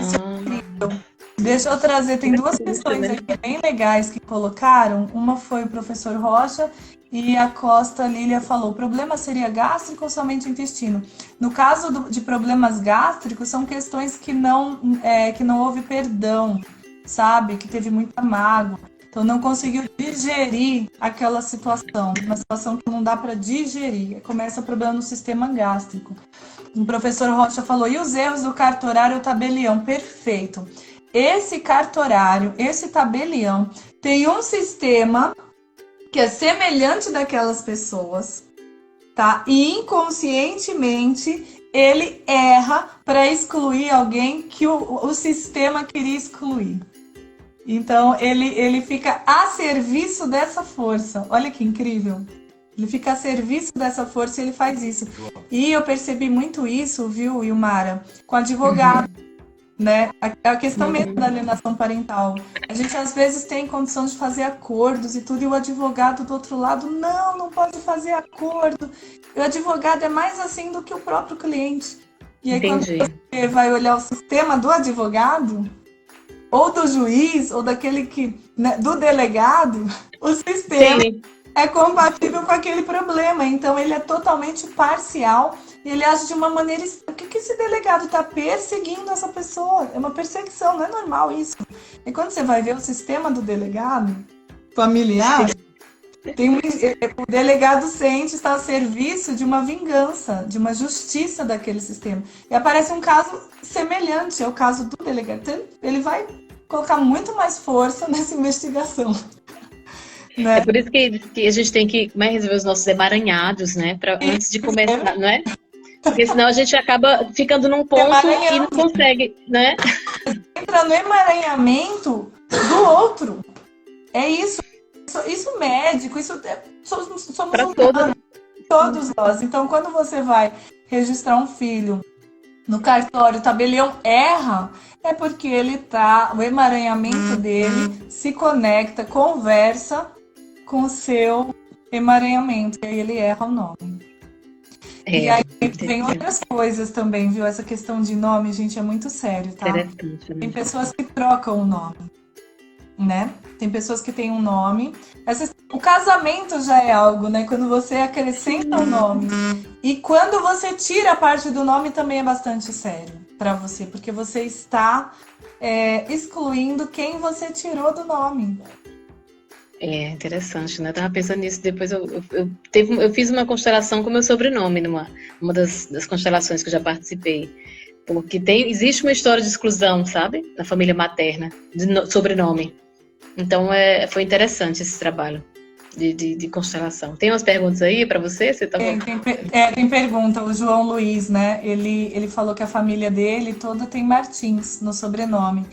[SPEAKER 1] isso é incrível. Deixa eu trazer, tem duas questões aqui bem legais que colocaram. Uma foi o professor Rocha e a Costa Lília falou: o problema seria gástrico ou somente intestino? No caso de problemas gástricos, são questões que não houve perdão, sabe? Que teve muita mágoa. Então não conseguiu digerir aquela situação, uma situação que não dá para digerir. Começa o problema no sistema gástrico. O professor Rocha falou: e os erros do cartorário ou tabelião? Perfeito. Esse cartorário, esse tabelião, tem um sistema que é semelhante daquelas pessoas, tá? E inconscientemente ele erra para excluir alguém que o sistema queria excluir. Então ele fica a serviço dessa força. Olha que incrível. Ele fica a serviço dessa força e ele faz isso. E eu percebi muito isso, viu, Ilmara, com advogado. Né? A questão mesmo da alienação parental. A gente às vezes tem condição de fazer acordos e tudo, e o advogado do outro lado, não pode fazer acordo. O advogado é mais assim do que o próprio cliente. E aí quando você vai olhar o sistema do advogado, ou do juiz, ou daquele do delegado, o sistema é compatível com aquele problema. Então ele é totalmente parcial. E ele age de uma maneira... O que esse delegado está perseguindo essa pessoa? É uma perseguição, não é normal isso. E quando você vai ver o sistema do delegado familiar, o delegado sente estar a serviço de uma vingança, de uma justiça daquele sistema. E aparece um caso semelhante ao caso do delegado. Então, ele vai colocar muito mais força nessa investigação. Né?
[SPEAKER 2] É por isso que a gente tem que resolver os nossos emaranhados, né? Antes de começar, não é? Porque senão a gente acaba ficando num ponto e não consegue, né?
[SPEAKER 1] Entra no emaranhamento do outro. É isso. Isso médico, isso somos todos nós. Então, quando você vai registrar um filho no cartório, o tabelião erra, é porque o emaranhamento dele se conecta, conversa com o seu emaranhamento. E aí ele erra o nome. E aí vem outras coisas também, viu? Essa questão de nome, gente, é muito sério, tá? Tem pessoas que trocam o nome, né? Tem pessoas que têm um nome. O casamento já é algo, né? Quando você acrescenta um nome. E quando você tira a parte do nome também é bastante sério para você, porque você está excluindo quem você tirou do nome.
[SPEAKER 2] É interessante, né? Eu tava pensando nisso, depois eu fiz uma constelação com meu sobrenome numa das constelações que eu já participei. Porque existe uma história de exclusão, sabe? Na família materna, de sobrenome. Então, foi interessante esse trabalho de constelação. Tem umas perguntas aí para você? Você tá
[SPEAKER 1] Tem pergunta, o João Luiz, né? Ele falou que a família dele toda tem Martins no sobrenome.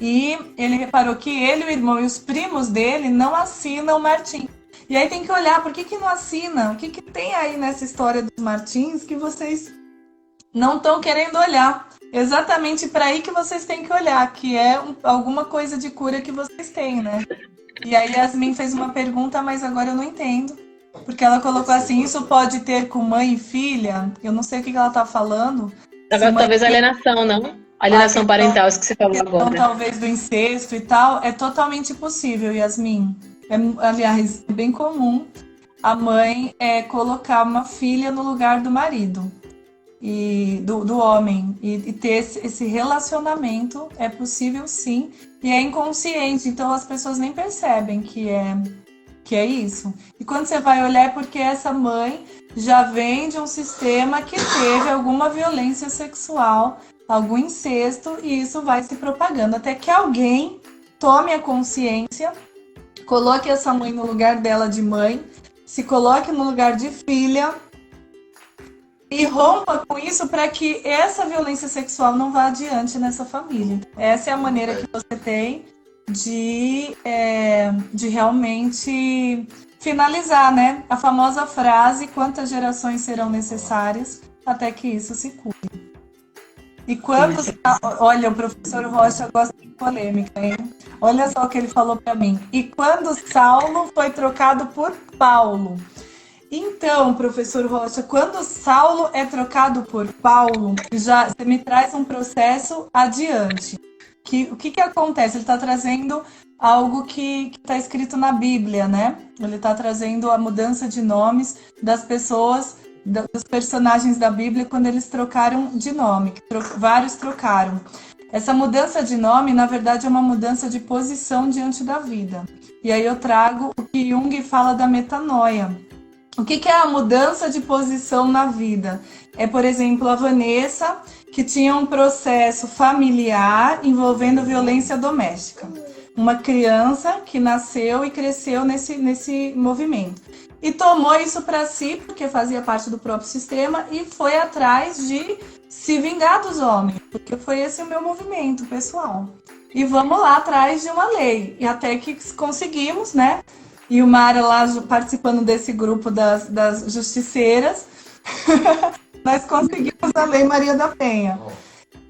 [SPEAKER 1] E ele reparou que ele, o irmão e os primos dele não assinam Martins. E aí tem que olhar, por que não assina? O que tem aí nessa história dos Martins que vocês não estão querendo olhar? Exatamente para aí que vocês têm que olhar, que é alguma coisa de cura que vocês têm, né? E aí Yasmin fez uma pergunta, mas agora eu não entendo. Porque ela colocou assim, isso pode ter com mãe e filha? Eu não sei o que ela tá falando.
[SPEAKER 2] Agora, talvez alienação, não? Alienação parental, isso que você falou agora.
[SPEAKER 1] Talvez do incesto e tal, é totalmente possível, Yasmin. Aliás, é bem comum a mãe colocar uma filha no lugar do marido e do homem e ter esse relacionamento. É possível, sim, e é inconsciente, então as pessoas nem percebem que é isso. E quando você vai olhar é porque essa mãe já vem de um sistema que teve alguma violência sexual, algum incesto, e isso vai se propagando até que alguém tome a consciência, coloque essa mãe no lugar dela de mãe, se coloque no lugar de filha e rompa com isso para que essa violência sexual não vá adiante nessa família. Essa é a maneira que você tem de realmente finalizar, né? A famosa frase, quantas gerações serão necessárias até que isso se cure. E quantos... Olha, o professor Rocha gosta de polêmica, hein? Olha só o que ele falou para mim. E quando Saulo foi trocado por Paulo? Então, professor Rocha, quando Saulo é trocado por Paulo, já você me traz um processo adiante. O que acontece? Ele está trazendo algo que está escrito na Bíblia, né? Ele está trazendo a mudança de nomes das pessoas, dos personagens da Bíblia, quando eles trocaram de nome. Vários trocaram. Essa mudança de nome, na verdade, é uma mudança de posição diante da vida. E aí eu trago o que Jung fala da metanoia. O que é a mudança de posição na vida? É, por exemplo, a Vanessa, que tinha um processo familiar envolvendo violência doméstica. Uma criança que nasceu e cresceu nesse movimento. E tomou isso para si, porque fazia parte do próprio sistema, e foi atrás de se vingar dos homens, porque foi esse o meu movimento pessoal. E vamos lá atrás de uma lei. E até que conseguimos, né? E o Mara lá participando desse grupo das justiceiras, nós conseguimos a Lei Maria da Penha.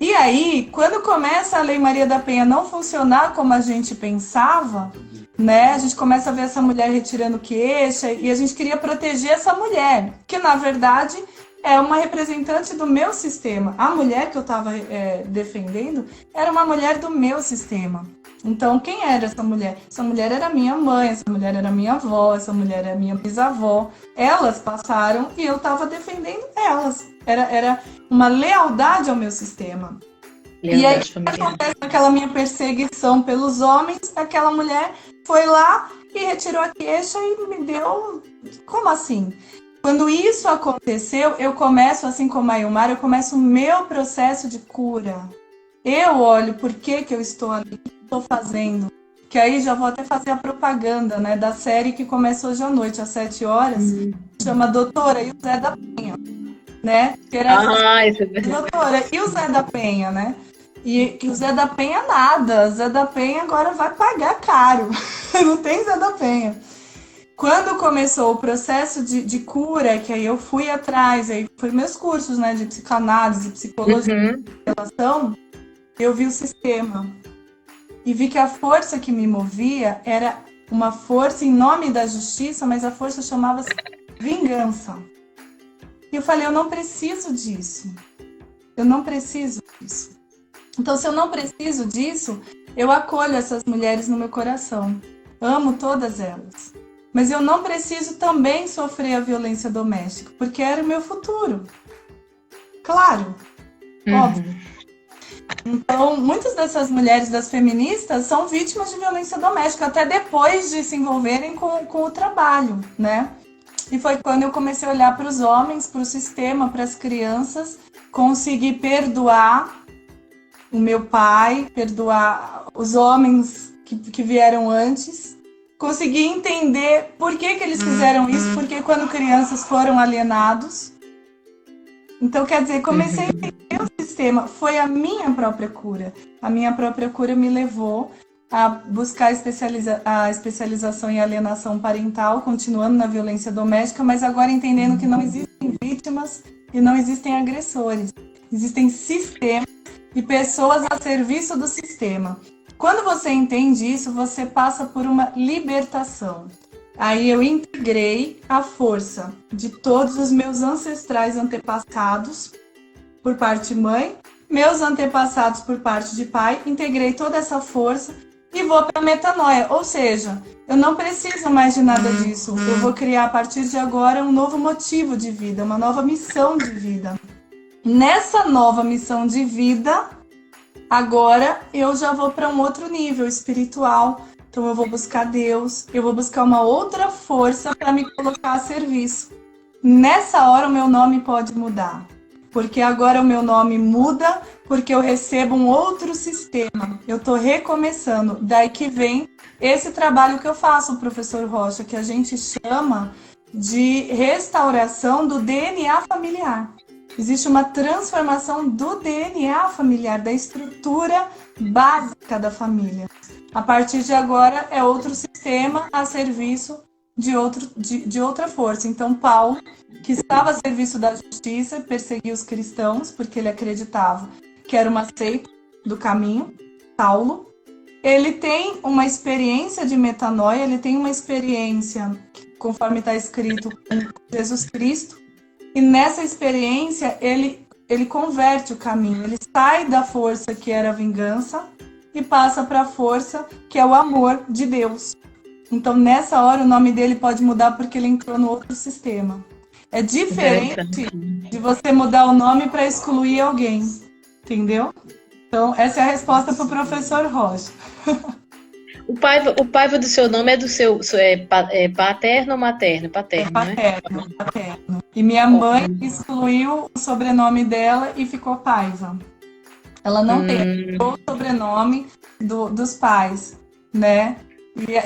[SPEAKER 1] E aí, quando começa a Lei Maria da Penha não funcionar como a gente pensava, né? A gente começa a ver essa mulher retirando queixa e a gente queria proteger essa mulher, que na verdade é uma representante do meu sistema. A mulher que eu estava defendendo era uma mulher do meu sistema. Então, quem era essa mulher? Essa mulher era minha mãe, essa mulher era minha avó, essa mulher era minha bisavó. Elas passaram e eu estava defendendo elas. Era uma lealdade ao meu sistema. E aí, o que acontece naquela minha perseguição pelos homens? Aquela mulher foi lá e retirou a queixa e me deu... Como assim? Quando isso aconteceu, eu começo, assim como a Ilmar, eu começo o meu processo de cura. Eu olho por que eu estou ali, o que estou fazendo. Que aí já vou até fazer a propaganda, né, da série que começa hoje à noite, às 7 horas. Chama Doutora e o Zé da Penha. Né? Que era
[SPEAKER 2] isso é verdade.
[SPEAKER 1] Doutora e o Zé da Penha, né? E o Zé da Penha nada. O Zé da Penha agora vai pagar caro. Não tem Zé da Penha. Quando começou o processo de cura, que aí eu fui atrás, aí foi meus cursos, né, de psicanálise, psicologia, relação, eu vi o sistema. E vi que a força que me movia era uma força em nome da justiça, mas a força chamava-se vingança. E eu falei, eu não preciso disso. Eu não preciso disso. Então, se eu não preciso disso, eu acolho essas mulheres no meu coração. Amo todas elas. Mas eu não preciso também sofrer a violência doméstica, porque era o meu futuro. Claro, óbvio. Então, muitas dessas mulheres, das feministas, são vítimas de violência doméstica, até depois de se envolverem com o trabalho, né? E foi quando eu comecei a olhar para os homens, para o sistema, para as crianças, conseguir perdoar o meu pai, perdoar os homens que vieram antes. Consegui entender por que eles fizeram isso, porque quando crianças foram alienados. Então, quer dizer, comecei a entender o sistema. Foi a minha própria cura. A minha própria cura me levou a buscar a especialização em alienação parental, continuando na violência doméstica, mas agora entendendo que não existem vítimas e não existem agressores. Existem sistemas e pessoas a serviço do sistema. Quando você entende isso, você passa por uma libertação. Aí eu integrei a força de todos os meus ancestrais antepassados, por parte de mãe, meus antepassados por parte de pai, integrei toda essa força e vou para a metanoia. Ou seja, eu não preciso mais de nada disso. Eu vou criar a partir de agora um novo motivo de vida, uma nova missão de vida. Nessa nova missão de vida, agora eu já vou para um outro nível espiritual. Então eu vou buscar Deus, eu vou buscar uma outra força para me colocar a serviço. Nessa hora o meu nome pode mudar. Porque agora o meu nome muda, porque eu recebo um outro sistema. Eu estou recomeçando. Daí que vem esse trabalho que eu faço, professor Rocha, que a gente chama de restauração do DNA familiar. Existe uma transformação do DNA familiar, da estrutura básica da família. A partir de agora é outro sistema a serviço de outra força. Então Paulo, que estava a serviço da justiça, perseguia os cristãos, porque ele acreditava que era uma seita do caminho. Paulo, ele tem uma experiência de metanoia, ele tem uma experiência, conforme está escrito, com Jesus Cristo, e nessa experiência ele converte o caminho, ele sai da força que era a vingança e passa para a força que é o amor de Deus. Então, nessa hora, o nome dele pode mudar porque ele entrou no outro sistema. É diferente de você mudar o nome para excluir alguém, entendeu? Então, essa é a resposta para o professor Rocha.
[SPEAKER 2] O Paiva do seu nome é do seu paterno ou materno? Paterno,
[SPEAKER 1] paterno,
[SPEAKER 2] né?
[SPEAKER 1] Paterno. E minha mãe excluiu o sobrenome dela e ficou Paiva. Ela não tem o sobrenome dos pais, né?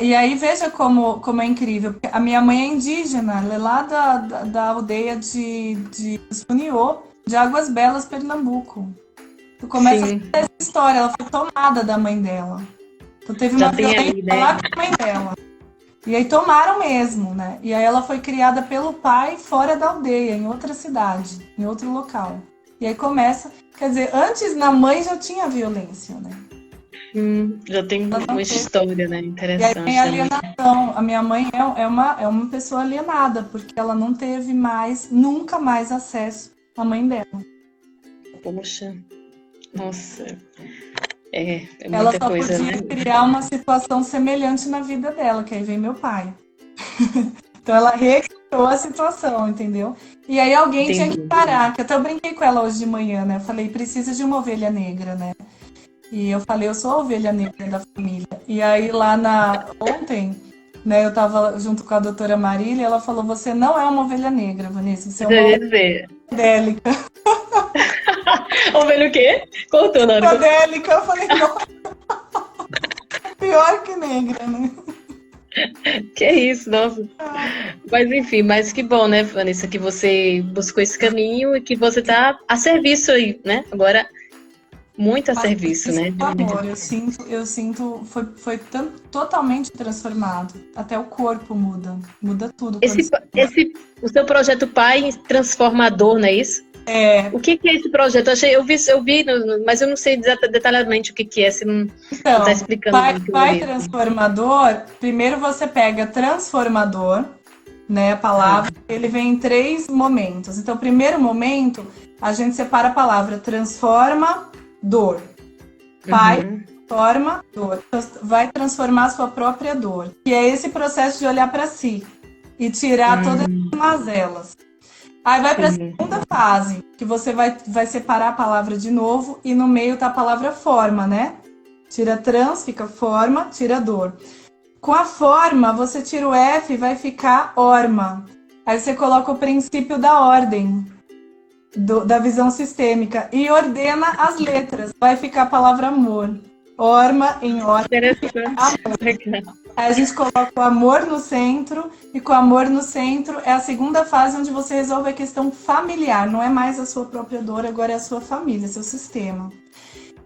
[SPEAKER 1] E aí veja como é incrível. A minha mãe é indígena, ela é lá da aldeia de Funiô, de Águas Belas, Pernambuco. Tu começa a saber essa história, ela foi tomada da mãe dela. Então teve uma violência lá com a mãe dela. E aí tomaram mesmo, né? E aí ela foi criada pelo pai fora da aldeia, em outra cidade, em outro local. E aí começa, quer dizer, antes na mãe já tinha violência, né?
[SPEAKER 2] Já tem uma história, né? Interessante.
[SPEAKER 1] E aí tem alienação. A minha mãe é uma pessoa alienada, porque ela não teve nunca mais acesso à mãe dela.
[SPEAKER 2] Poxa, nossa. É
[SPEAKER 1] ela
[SPEAKER 2] muita
[SPEAKER 1] só
[SPEAKER 2] coisa,
[SPEAKER 1] podia
[SPEAKER 2] né?
[SPEAKER 1] criar uma situação semelhante na vida dela, que aí vem meu pai. Então ela recriou a situação, entendeu? E aí alguém tinha que parar, que até eu brinquei com ela hoje de manhã, né? Eu falei, precisa de uma ovelha negra, né? E eu falei, eu sou a ovelha negra da família. E aí ontem, né, eu tava junto com a doutora Marília, e ela falou, você não é uma ovelha negra, Vanessa, você é uma ovelha modélica.
[SPEAKER 2] Ovelha o quê? Cortou na hora.
[SPEAKER 1] Modélica, eu falei, não. Pior que negra, né?
[SPEAKER 2] Que isso, nossa. Mas enfim, mas que bom, né, Vanessa, que você buscou esse caminho e que você tá a serviço aí, né? Agora, muito a serviço, né?
[SPEAKER 1] Amor, eu sinto, foi totalmente transformado. Até o corpo muda tudo.
[SPEAKER 2] O seu projeto Pai Transformador, não é isso?
[SPEAKER 1] É.
[SPEAKER 2] O que é esse projeto? Eu vi, mas eu não sei detalhadamente o que é. Você não está explicando.
[SPEAKER 1] Pai Transformador, primeiro você pega transformador, né, a palavra, ele vem em 3 momentos. Então, o primeiro momento, a gente separa a palavra transforma, dor. Pai, transforma, dor. Vai transformar a sua própria dor. Que é esse processo de olhar para si e tirar todas as mazelas. Aí vai para a segunda fase, que você vai separar a palavra de novo e no meio tá a palavra forma, né? Tira trans, fica forma, tira dor. Com a forma, você tira o F e vai ficar orma. Aí você coloca o princípio da ordem, da visão sistêmica, e ordena as letras. Vai ficar a palavra amor. transforma em ordem.
[SPEAKER 2] Interessante.
[SPEAKER 1] A gente coloca o amor no centro, e com o amor no centro é a segunda fase onde você resolve a questão familiar. Não é mais a sua própria dor, agora é a sua família, seu sistema.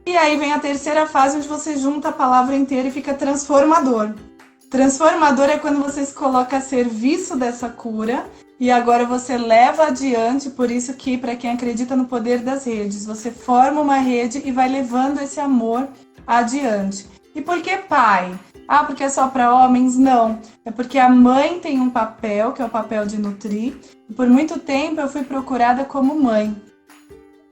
[SPEAKER 1] E aí vem a terceira fase, onde você junta a palavra inteira e fica transformador. Transformador é quando você se coloca a serviço dessa cura e agora você leva adiante, por isso que, para quem acredita no poder das redes, você forma uma rede e vai levando esse amor adiante. E por que pai? Ah, porque é só para homens? Não. É porque a mãe tem um papel, que é o papel de nutrir. E por muito tempo eu fui procurada como mãe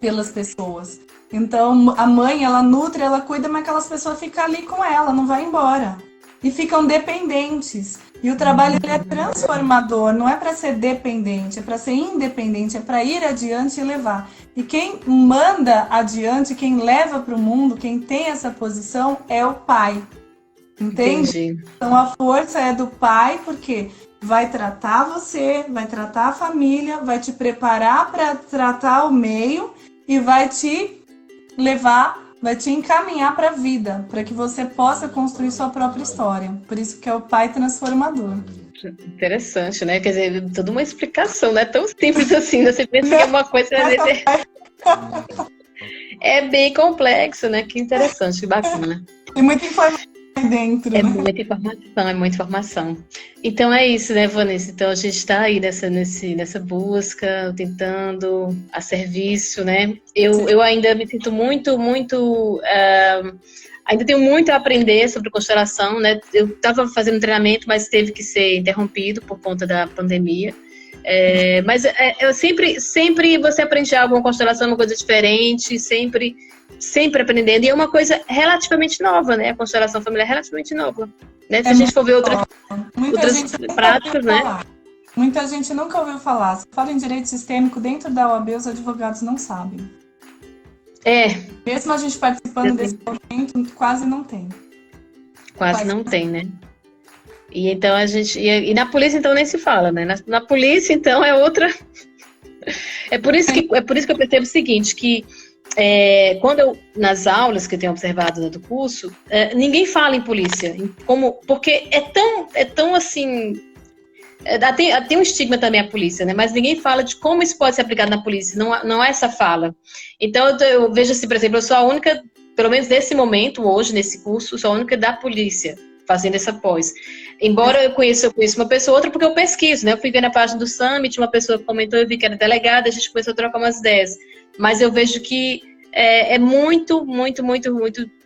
[SPEAKER 1] pelas pessoas. Então, a mãe, ela nutre, ela cuida, mas aquelas pessoas ficam ali com ela, não vai embora. E ficam dependentes. E o trabalho ele é transformador, não é para ser dependente, é para ser independente, é para ir adiante e levar. E quem manda adiante, quem leva para o mundo, quem tem essa posição é o pai. Entende?
[SPEAKER 2] Entendi.
[SPEAKER 1] Então a força é do pai, porque vai tratar você, vai tratar a família, vai te preparar para tratar o meio e vai te levar, vai te encaminhar para a vida, para que você possa construir sua própria história. Por isso que é o pai transformador.
[SPEAKER 2] Interessante, né? Quer dizer, toda uma explicação, não é tão simples assim, né? Você pensa que é uma coisa... É bem complexo, né? Que interessante, que bacana.
[SPEAKER 1] Tem muita informação aí dentro,
[SPEAKER 2] É
[SPEAKER 1] né?
[SPEAKER 2] muita informação, é muita informação. Então é isso, né, Vanessa? Então a gente está aí nessa busca, tentando a serviço, né? Eu ainda me sinto muito, ainda tenho muito a aprender sobre constelação, né? Eu estava fazendo treinamento, mas teve que ser interrompido por conta da pandemia. Mas eu sempre você aprende algo com constelação, uma coisa diferente, sempre aprendendo. E é uma coisa relativamente nova, né? A constelação familiar é relativamente nova. Né? Se a gente for ver outras práticas, né?
[SPEAKER 1] Muita gente nunca ouviu falar. Se fala em direito sistêmico, dentro da OAB, os advogados não sabem. Mesmo a gente participando desse movimento, quase não tem.
[SPEAKER 2] Quase não tem, né? E então a gente. E na polícia, então, nem se fala, né? Na polícia, então, é outra. É por isso que eu percebo o seguinte, que quando nas aulas que eu tenho observado do curso, ninguém fala em polícia. Porque é tão assim. Tem um estigma também a polícia, né? Mas ninguém fala de como isso pode ser aplicado na polícia. Não é essa fala. Então, eu vejo assim, por exemplo, eu sou a única, pelo menos nesse momento, hoje, nesse curso, sou a única da polícia fazendo essa pós. Embora eu conheça uma pessoa ou outra, porque eu pesquiso, né? Eu fui ver na página do Summit, uma pessoa comentou, eu vi que era delegada, a gente começou a trocar umas ideias. Mas eu vejo que é muito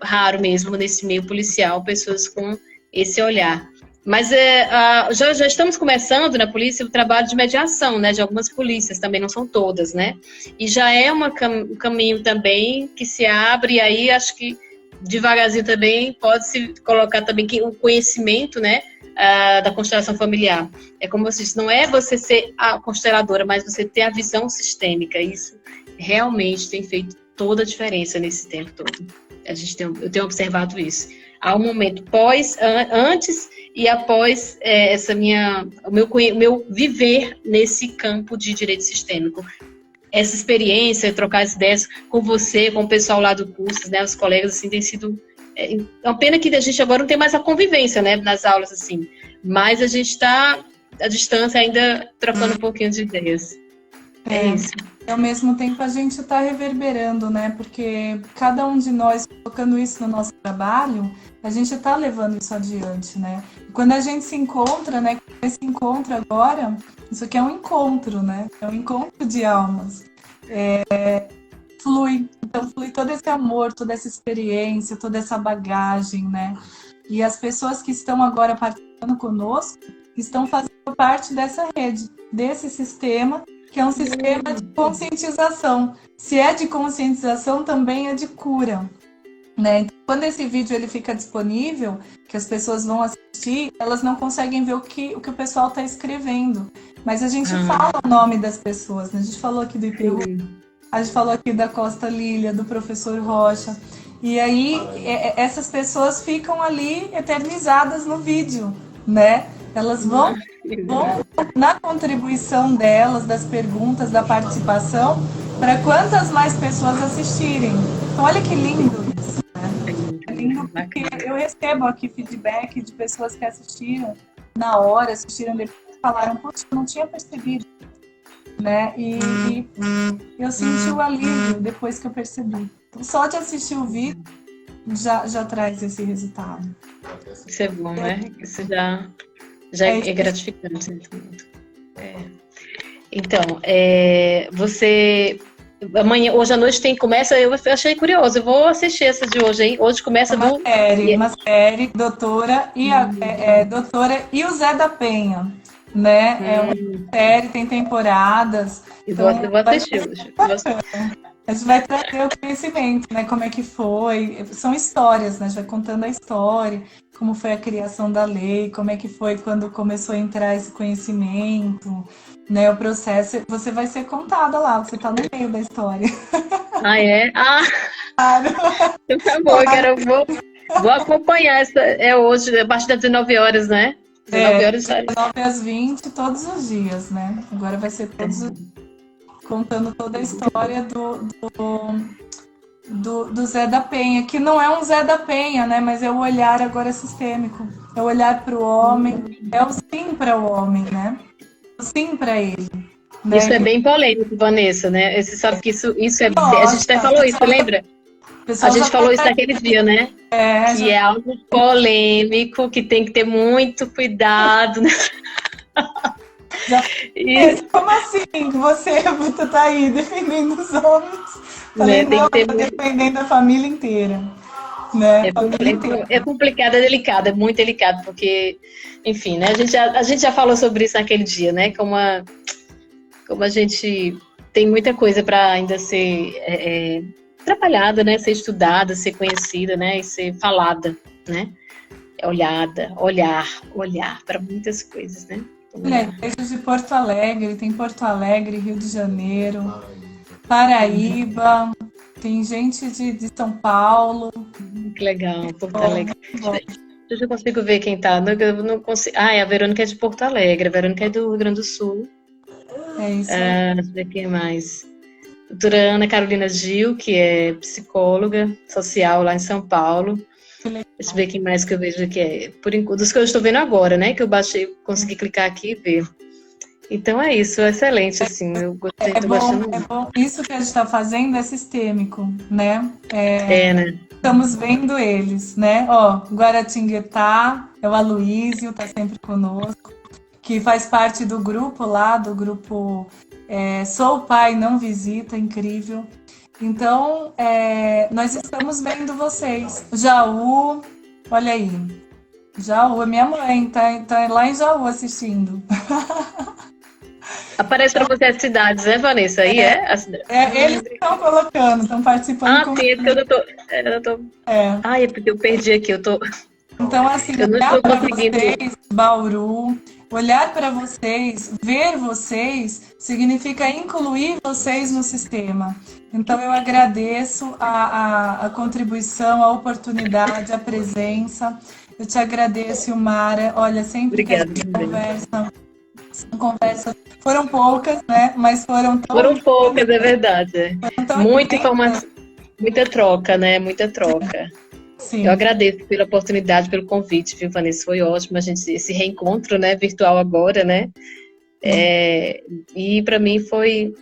[SPEAKER 2] raro mesmo nesse meio policial, pessoas com esse olhar. Mas já estamos começando na polícia o trabalho de mediação, né? De algumas polícias, também não são todas, né? E já é um caminho também que se abre, e aí acho que devagarzinho também pode-se colocar também o conhecimento, né, da constelação familiar. É como você disse, não é você ser a consteladora, mas você ter a visão sistêmica. Isso realmente tem feito toda a diferença nesse tempo todo. Eu tenho observado isso. Há um momento antes e após o meu viver nesse campo de direito sistêmico. Essa experiência, trocar as ideias com você, com o pessoal lá do curso, né, os colegas, assim, tem sido... É uma pena que a gente agora não tem mais a convivência, né, nas aulas, assim, mas a gente está à distância ainda trocando um pouquinho de ideias. É isso.
[SPEAKER 1] E ao mesmo tempo a gente está reverberando, né, porque cada um de nós colocando isso no nosso trabalho, a gente está levando isso adiante, né. E quando a gente se encontra, né, esse encontro agora... Isso aqui é um encontro, né? É um encontro de almas. Flui. Então, flui todo esse amor, toda essa experiência, toda essa bagagem, né? E as pessoas que estão agora participando conosco estão fazendo parte dessa rede, desse sistema, que é um sistema de conscientização. Se é de conscientização, também é de cura. Né? Então, quando esse vídeo ele fica disponível, que as pessoas vão assistir, elas não conseguem ver o que o pessoal está escrevendo. Mas a gente fala o nome das pessoas, né? A gente falou aqui do IPU, a gente falou aqui da Costa Lília, do professor Rocha. E aí, essas pessoas ficam ali eternizadas no vídeo, né? Elas vão na contribuição delas, das perguntas, da participação, para quantas mais pessoas assistirem. Então, olha que lindo isso, né? lindo porque eu recebo aqui feedback de pessoas que assistiram na hora, assistiram depois e falaram, poxa, eu não tinha percebido, né? E eu senti o alívio depois que eu percebi. Então, só de assistir o vídeo já traz esse resultado.
[SPEAKER 2] Isso é bom, né? Isso já é gratificante. Então, você... Amanhã, hoje à noite começa, eu achei curioso, eu vou assistir essa de hoje, hein? Hoje começa
[SPEAKER 1] uma série, Doutora e o Zé da Penha, né? É uma série, tem temporadas.
[SPEAKER 2] Eu vou assistir hoje.
[SPEAKER 1] A gente vai trazer o conhecimento, né? Como é que foi. São histórias, né? A gente vai contando a história, como foi a criação da lei, como é que foi quando começou a entrar esse conhecimento, né? O processo. Você vai ser contada lá, você tá no meio da história.
[SPEAKER 2] Ah, é? Ah!
[SPEAKER 1] Claro.
[SPEAKER 2] Tá bom, vou acompanhar essa. É hoje, a partir das 19 horas, né? 19 horas.
[SPEAKER 1] 19 às 20, todos os dias, né? Agora vai ser todos os dias, contando toda a história do Zé da Penha, que não é um Zé da Penha, né? Mas é o olhar agora sistêmico. É o olhar para o homem, é o sim para o homem, né? O sim para ele. Né?
[SPEAKER 2] Isso é bem polêmico, Vanessa, né? Você sabe que isso é... Nossa, a gente até falou isso, lembra? A gente falou isso naquele dia, né? Que é algo polêmico, que tem que ter muito cuidado. Né?
[SPEAKER 1] Como assim? Você tá aí defendendo os homens? Falei, né? Não, eu tô defendendo a família inteira. Né?
[SPEAKER 2] É complicado, é delicado, é muito delicado, porque, enfim, né? A gente já falou sobre isso naquele dia, né? Como a gente tem muita coisa para ainda ser trabalhada, né? Ser estudada, ser conhecida, né? E ser falada, né? Olhar para muitas coisas, né?
[SPEAKER 1] Desde Porto Alegre, tem Porto Alegre, Rio de Janeiro, Paraíba, tem gente de São Paulo.
[SPEAKER 2] Que legal, Porto Alegre. Eu já consigo ver quem tá. Eu não consigo... a Verônica é de Porto Alegre, a Verônica é do Rio Grande do Sul.
[SPEAKER 1] É isso.
[SPEAKER 2] Deixa eu ver quem mais. Doutora Ana Carolina Gil, que é psicóloga social lá em São Paulo. Deixa eu ver quem mais que eu vejo que é. Por enquanto, dos que eu estou vendo agora, né? Que eu baixei, consegui clicar aqui e ver. Então é isso, excelente, assim. Eu gostei, tô gostando muito.
[SPEAKER 1] É bom. Isso que a gente está fazendo é sistêmico, né?
[SPEAKER 2] Né?
[SPEAKER 1] Estamos vendo eles, né? Ó, Guaratinguetá, é o Aloísio, tá sempre conosco, que faz parte do grupo lá, do grupo Sou Pai, Não Visita, incrível. Então, nós estamos vendo vocês. Jaú, olha aí. Jaú, é minha mãe, tá lá em Jaú assistindo.
[SPEAKER 2] Aparece para você as cidades, né, Vanessa? Aí
[SPEAKER 1] eles estão colocando, estão participando.
[SPEAKER 2] Sim, é porque eu tô... Ai, é porque eu perdi aqui, eu tô...
[SPEAKER 1] Então, assim, olhar para vocês, Bauru, olhar para vocês, ver vocês, significa incluir vocês no sistema. Então, eu agradeço a contribuição, a oportunidade, a presença. Eu te agradeço, Ilmara. Olha, sempre que a gente conversa, foram poucas, né? Mas foram
[SPEAKER 2] poucas, é verdade. Muita informação, muita troca, né? Muita troca. Sim. Eu agradeço pela oportunidade, pelo convite, viu, Vanessa? Foi ótimo a gente esse reencontro, né? Virtual agora, né? E para mim foi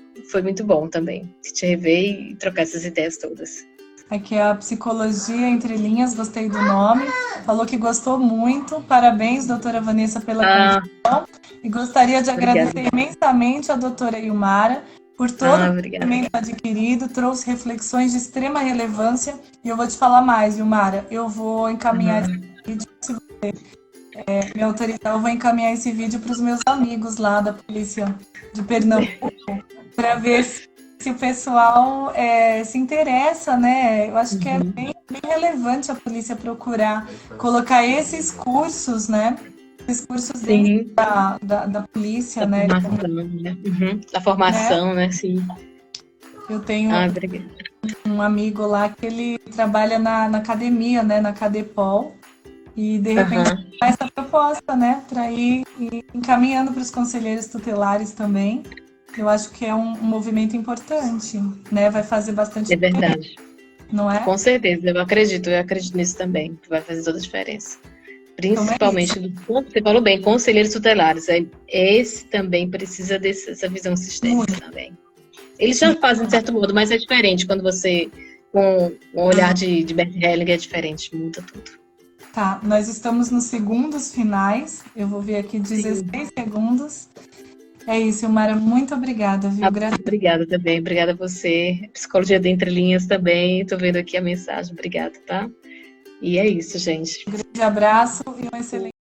[SPEAKER 2] muito bom também te rever e trocar essas ideias todas.
[SPEAKER 1] Aqui é a Psicologia Entre Linhas, gostei do nome. Falou que gostou muito. Parabéns, doutora Vanessa, pela contribuição. E gostaria de agradecer imensamente a doutora Ilmara por todo o conhecimento adquirido, trouxe reflexões de extrema relevância. E eu vou te falar mais, Ilmara. Eu vou encaminhar esse vídeo, se você me autorizar, eu vou encaminhar esse vídeo para os meus amigos lá da Polícia de Pernambuco, para ver se o pessoal se interessa, né? Eu acho que é bem relevante a polícia procurar colocar esses cursos, né? Esses cursos dentro da polícia, né?
[SPEAKER 2] Da formação, né? Sim.
[SPEAKER 1] Eu tenho um amigo lá que ele trabalha na academia, né? Na Cadepol. E, de repente, faz essa proposta, né? Para ir encaminhando para os conselheiros tutelares também. Eu acho que é um movimento importante, né? Vai fazer bastante
[SPEAKER 2] verdade.
[SPEAKER 1] não é?
[SPEAKER 2] Com certeza, eu acredito nisso também, que vai fazer toda a diferença.
[SPEAKER 1] Então é isso.
[SPEAKER 2] Principalmente, você falou bem, conselheiros tutelares. Esse também precisa dessa visão sistêmica
[SPEAKER 1] Muito.
[SPEAKER 2] também. Eles já fazem de certo modo, mas é diferente quando você, com um olhar de Bert Hellinger, é diferente, muda tudo.
[SPEAKER 1] Tá, nós estamos nos segundos finais. Eu vou ver aqui 16
[SPEAKER 2] Sim.
[SPEAKER 1] segundos. É isso, Ilmara, muito obrigada, viu?
[SPEAKER 2] Obrigada também, obrigada a você. Psicologia de Entrelinhas também, estou vendo aqui a mensagem, obrigada, tá? E é isso, gente.
[SPEAKER 1] Um grande abraço e um excelente